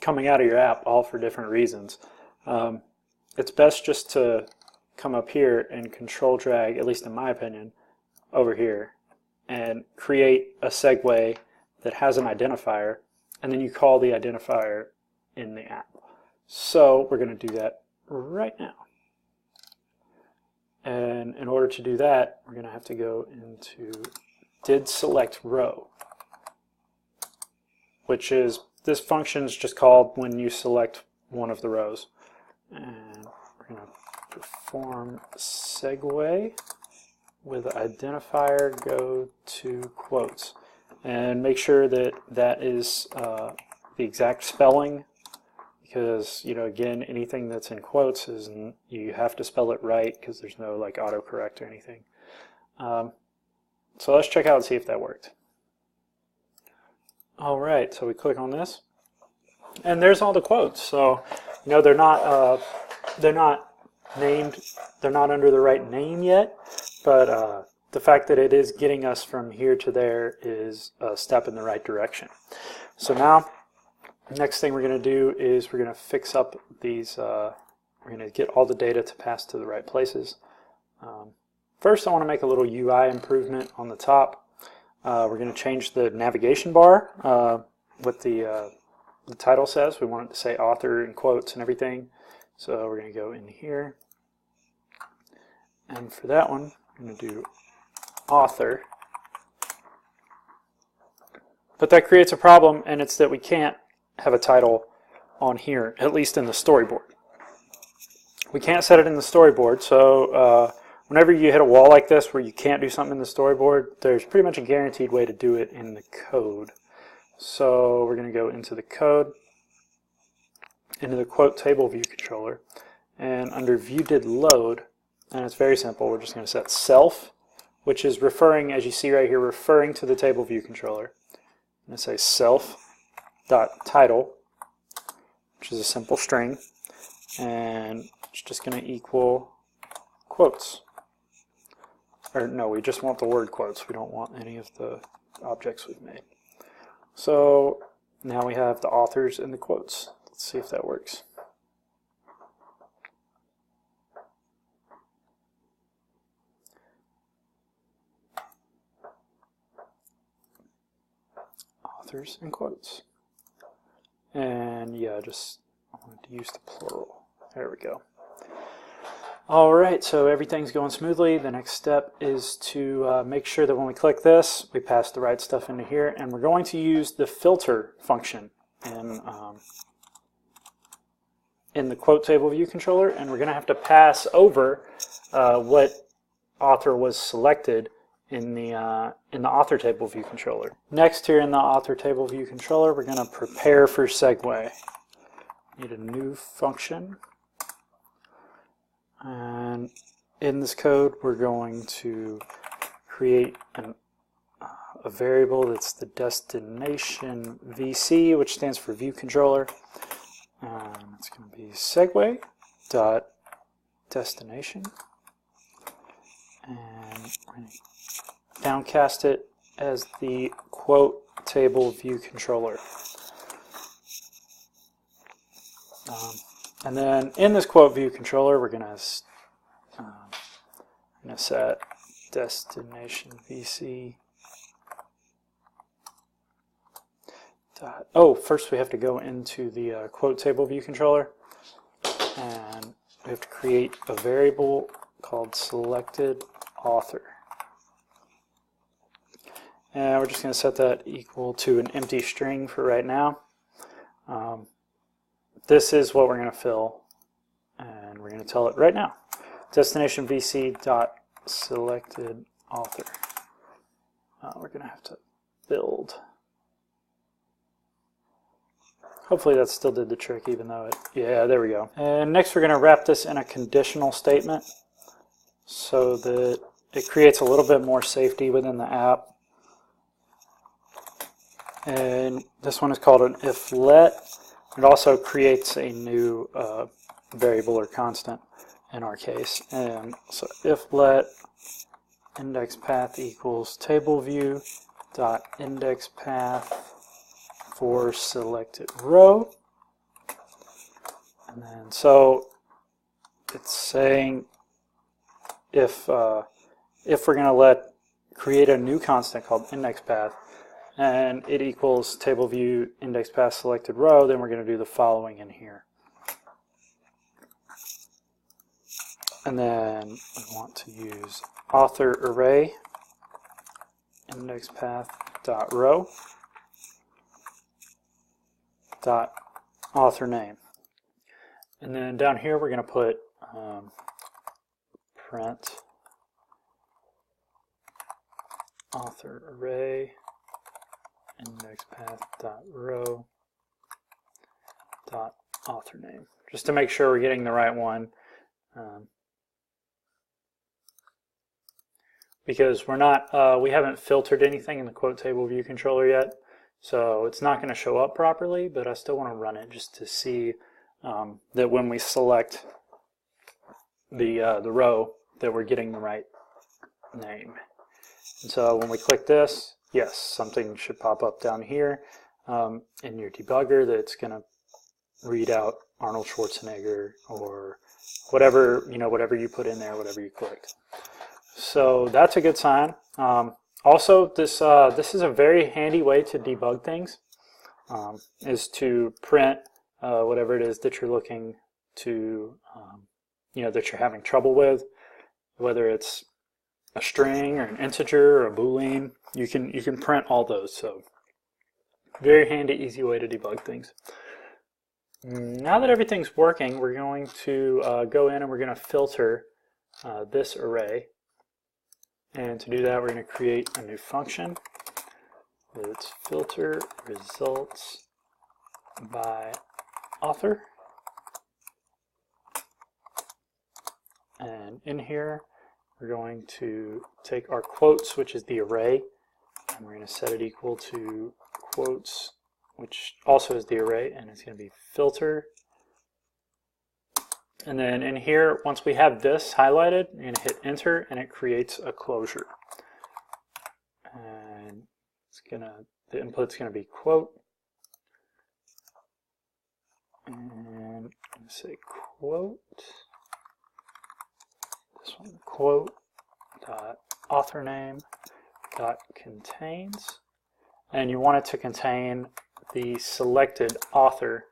coming out of your app, all for different reasons. It's best just to come up here and control drag, at least in my opinion, over here, and create a segue that has an identifier, and then you call the identifier in the app. So we're going to do that right now. And in order to do that, we're going to have to go into did select row, which is, this function is just called when you select one of the rows. And we're going to perform segue with identifier go to quotes, and make sure that that is the exact spelling, because again, anything that's in quotes is, you have to spell it right, because there's no like autocorrect or anything. So let's check out and see if that worked. All right, so we click on this, and there's all the quotes. So they're not named, they're not under the right name yet, but the fact that it is getting us from here to there is a step in the right direction. So now, next thing we're going to do is we're going to fix up these, we're going to get all the data to pass to the right places. First, I want to make a little UI improvement on the top. We're going to change the navigation bar, what the title says. We want it to say author in quotes and everything. So we're going to go in here, and for that one, I'm going to do author. But that creates a problem, and it's that we can't have a title on here, at least in the storyboard. We can't set it in the storyboard, so whenever you hit a wall like this where you can't do something in the storyboard, there's pretty much a guaranteed way to do it in the code. So we're going to go into the code, into the quote table view controller, and under view did load, and it's very simple. We're just going to set self, which is referring, as you see right here, referring to the table view controller. I'm going to say self.title, which is a simple string, and it's just going to equal quotes. Or no, we just want the word quotes. We don't want any of the objects we've made. So now we have the authors and the quotes. Let's see if that works. Authors and quotes. And yeah, I wanted to use the plural. There we go. Alright, so everything's going smoothly. The next step is to make sure that when we click this, we pass the right stuff into here, and we're going to use the filter function in the quote table view controller, and we're going to have to pass over what author was selected in the author table view controller. Next, here in the author table view controller, we're going to prepare for segue. Need a new function. And in this code, we're going to create a variable that's the destination VC, which stands for view controller. It's going to be segue.destination, and we're going to downcast it as the quote table view controller. And then in this quote view controller, we're going to set destination VC. First we have to go into the quote table view controller, and we have to create a variable called selected author. And we're just going to set that equal to an empty string for right now. This is what we're going to fill, and we're going to tell it right now. Destination VC dot selected author. We're going to have to build. Hopefully that still did the trick, even though yeah, there we go. And next we're going to wrap this in a conditional statement so that it creates a little bit more safety within the app. And this one is called an if let. It also creates a new variable or constant in our case. And so if let index path equals table view dot index path for selected row. And then so it's saying if we're going to create a new constant called index path, and it equals table view index path selected row, then we're going to do the following in here. And then we want to use author array index path dot row dot author name. And then down here we're going to put print author array index path dot row dot author name, just to make sure we're getting the right one, because we're not we haven't filtered anything in the quote table view controller yet, so it's not going to show up properly, but I still want to run it just to see that when we select the row that we're getting the right name. And so when we click this, yes, something should pop up down here in your debugger that's going to read out Arnold Schwarzenegger or whatever, whatever you put in there, whatever you clicked. So that's a good sign. Also, this is a very handy way to debug things, is to print whatever it is that you're looking to, that you're having trouble with, whether it's a string or an integer or a boolean. You can print all those. So very handy, easy way to debug things. Now that everything's working, we're going to go in and we're going to filter this array. And to do that, we're going to create a new function. It's filter results by author. And in here, we're going to take our quotes, which is the array, and we're going to set it equal to quotes, which also is the array, and it's going to be filter And then in here, once we have this highlighted, you're going to hit enter and it creates a closure. And the input's going to be quote. And say quote. This one, quote dot author name dot contains. And you want it to contain the selected author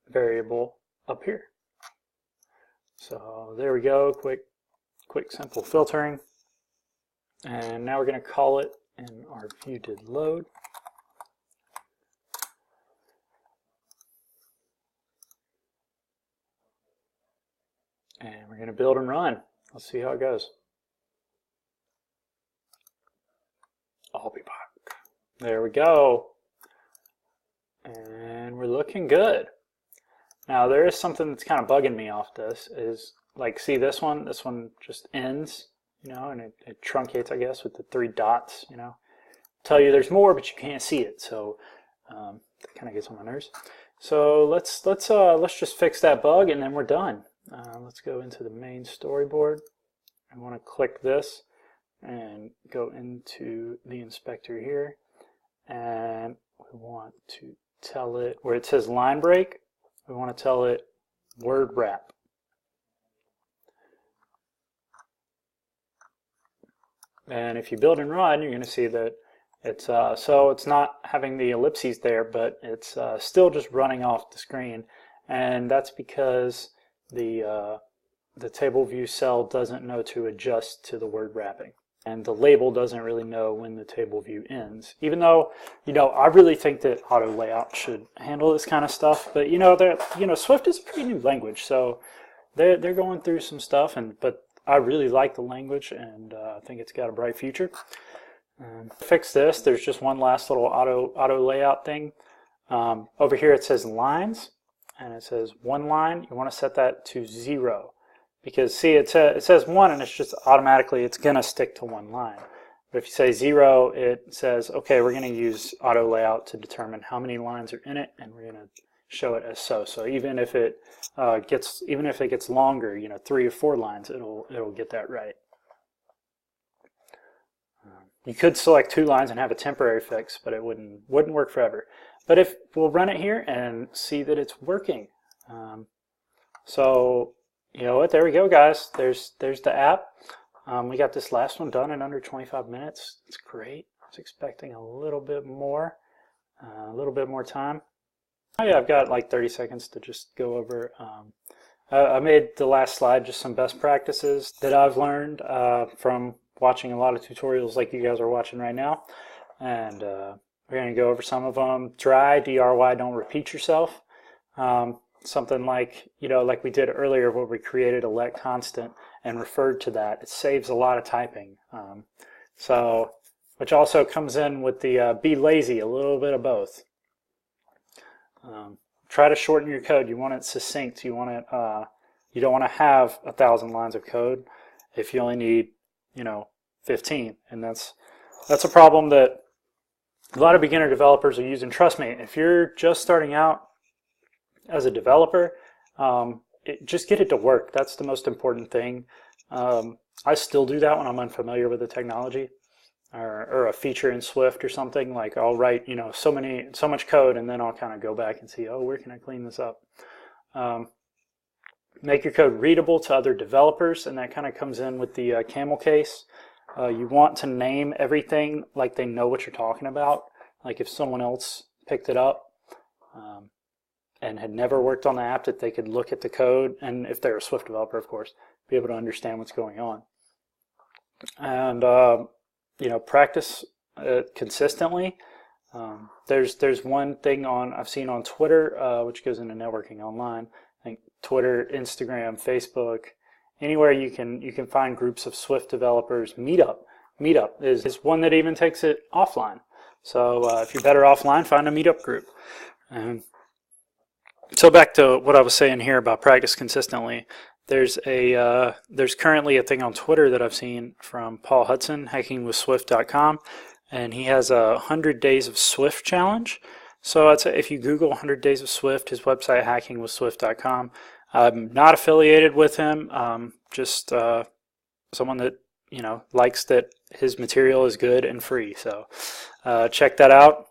variable up here. So there we go, quick simple filtering. And now we're going to call it in our view did load. And we're going to build and run. Let's see how it goes. I'll be back. There we go. And we're looking good. Now there is something that's kind of bugging me off this is like, see this one just ends, you know, and it truncates, I guess, with the 3 dots, you know. Tell you there's more, but you can't see it. So that kind of gets on my nerves. So let's just fix that bug and then we're done. Let's go into the main storyboard. I want to click this and go into the inspector here, and we want to tell it where it says line break, we want to tell it word wrap. And if you build and run, you're going to see that it's so it's not having the ellipses there, but it's still just running off the screen, and that's because the table view cell doesn't know to adjust to the word wrapping, and the label doesn't really know when the table view ends. Even though, you know, I really think that auto layout should handle this kind of stuff, but you know, Swift is a pretty new language, so they're going through some stuff, but I really like the language, and I think it's got a bright future. To fix this, there's just one last little auto layout thing. Over here it says lines, and it says one line. You want to set that to 0, because see, it says 1 and it's just automatically it's gonna stick to one line. But if you say 0, it says, okay, we're going to use auto layout to determine how many lines are in it, and we're going to show it as so. So even if it gets longer, you know, 3 or 4 lines, it'll get that right. You could select 2 lines and have a temporary fix, but it wouldn't work forever. But if we'll run it here and see that it's working. So you know what? There we go, guys. There's the app. We got this last one done in under 25 minutes. It's great. I was expecting a little bit more time. Oh yeah, I've got like 30 seconds to just go over. I made the last slide just some best practices that I've learned from watching a lot of tutorials like you guys are watching right now, and we're going to go over some of them. Dry, DRY, don't repeat yourself. Something like, you know, like we did earlier where we created a let constant and referred to that. It saves a lot of typing. Which also comes in with the be lazy, a little bit of both. Try to shorten your code. You want it succinct. You want it. You don't want to have 1,000 lines of code if you only need, you know, 15. And that's a problem that a lot of beginner developers are using. Trust me, if you're just starting out as a developer, just get it to work. That's the most important thing. I still do that when I'm unfamiliar with the technology or a feature in Swift or something. Like I'll write, you know, so much code, and then I'll kind of go back and see, oh, where can I clean this up? Make your code readable to other developers, and that kind of comes in with the camel case. You want to name everything like they know what you're talking about. Like if someone else picked it up and had never worked on the app, that they could look at the code, and if they're a Swift developer, of course, be able to understand what's going on. And you know, practice consistently. There's one thing I've seen on Twitter, which goes into networking online. I think Twitter, Instagram, Facebook, anywhere you can find groups of Swift developers. Meetup is one that even takes it offline. So if you're better offline, find a meetup group. So back to what I was saying here about practice consistently. There's currently a thing on Twitter that I've seen from Paul Hudson, hackingwithswift.com, and he has a 100 Days of Swift challenge. So I'd say if you Google 100 Days of Swift, his website hackingwithswift.com, I'm not affiliated with him, just someone that likes that his material is good and free. So check that out,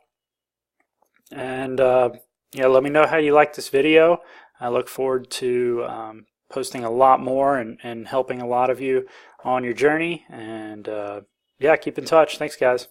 and let me know how you like this video. I look forward to posting a lot more and helping a lot of you on your journey, and yeah, keep in touch. Thanks, guys.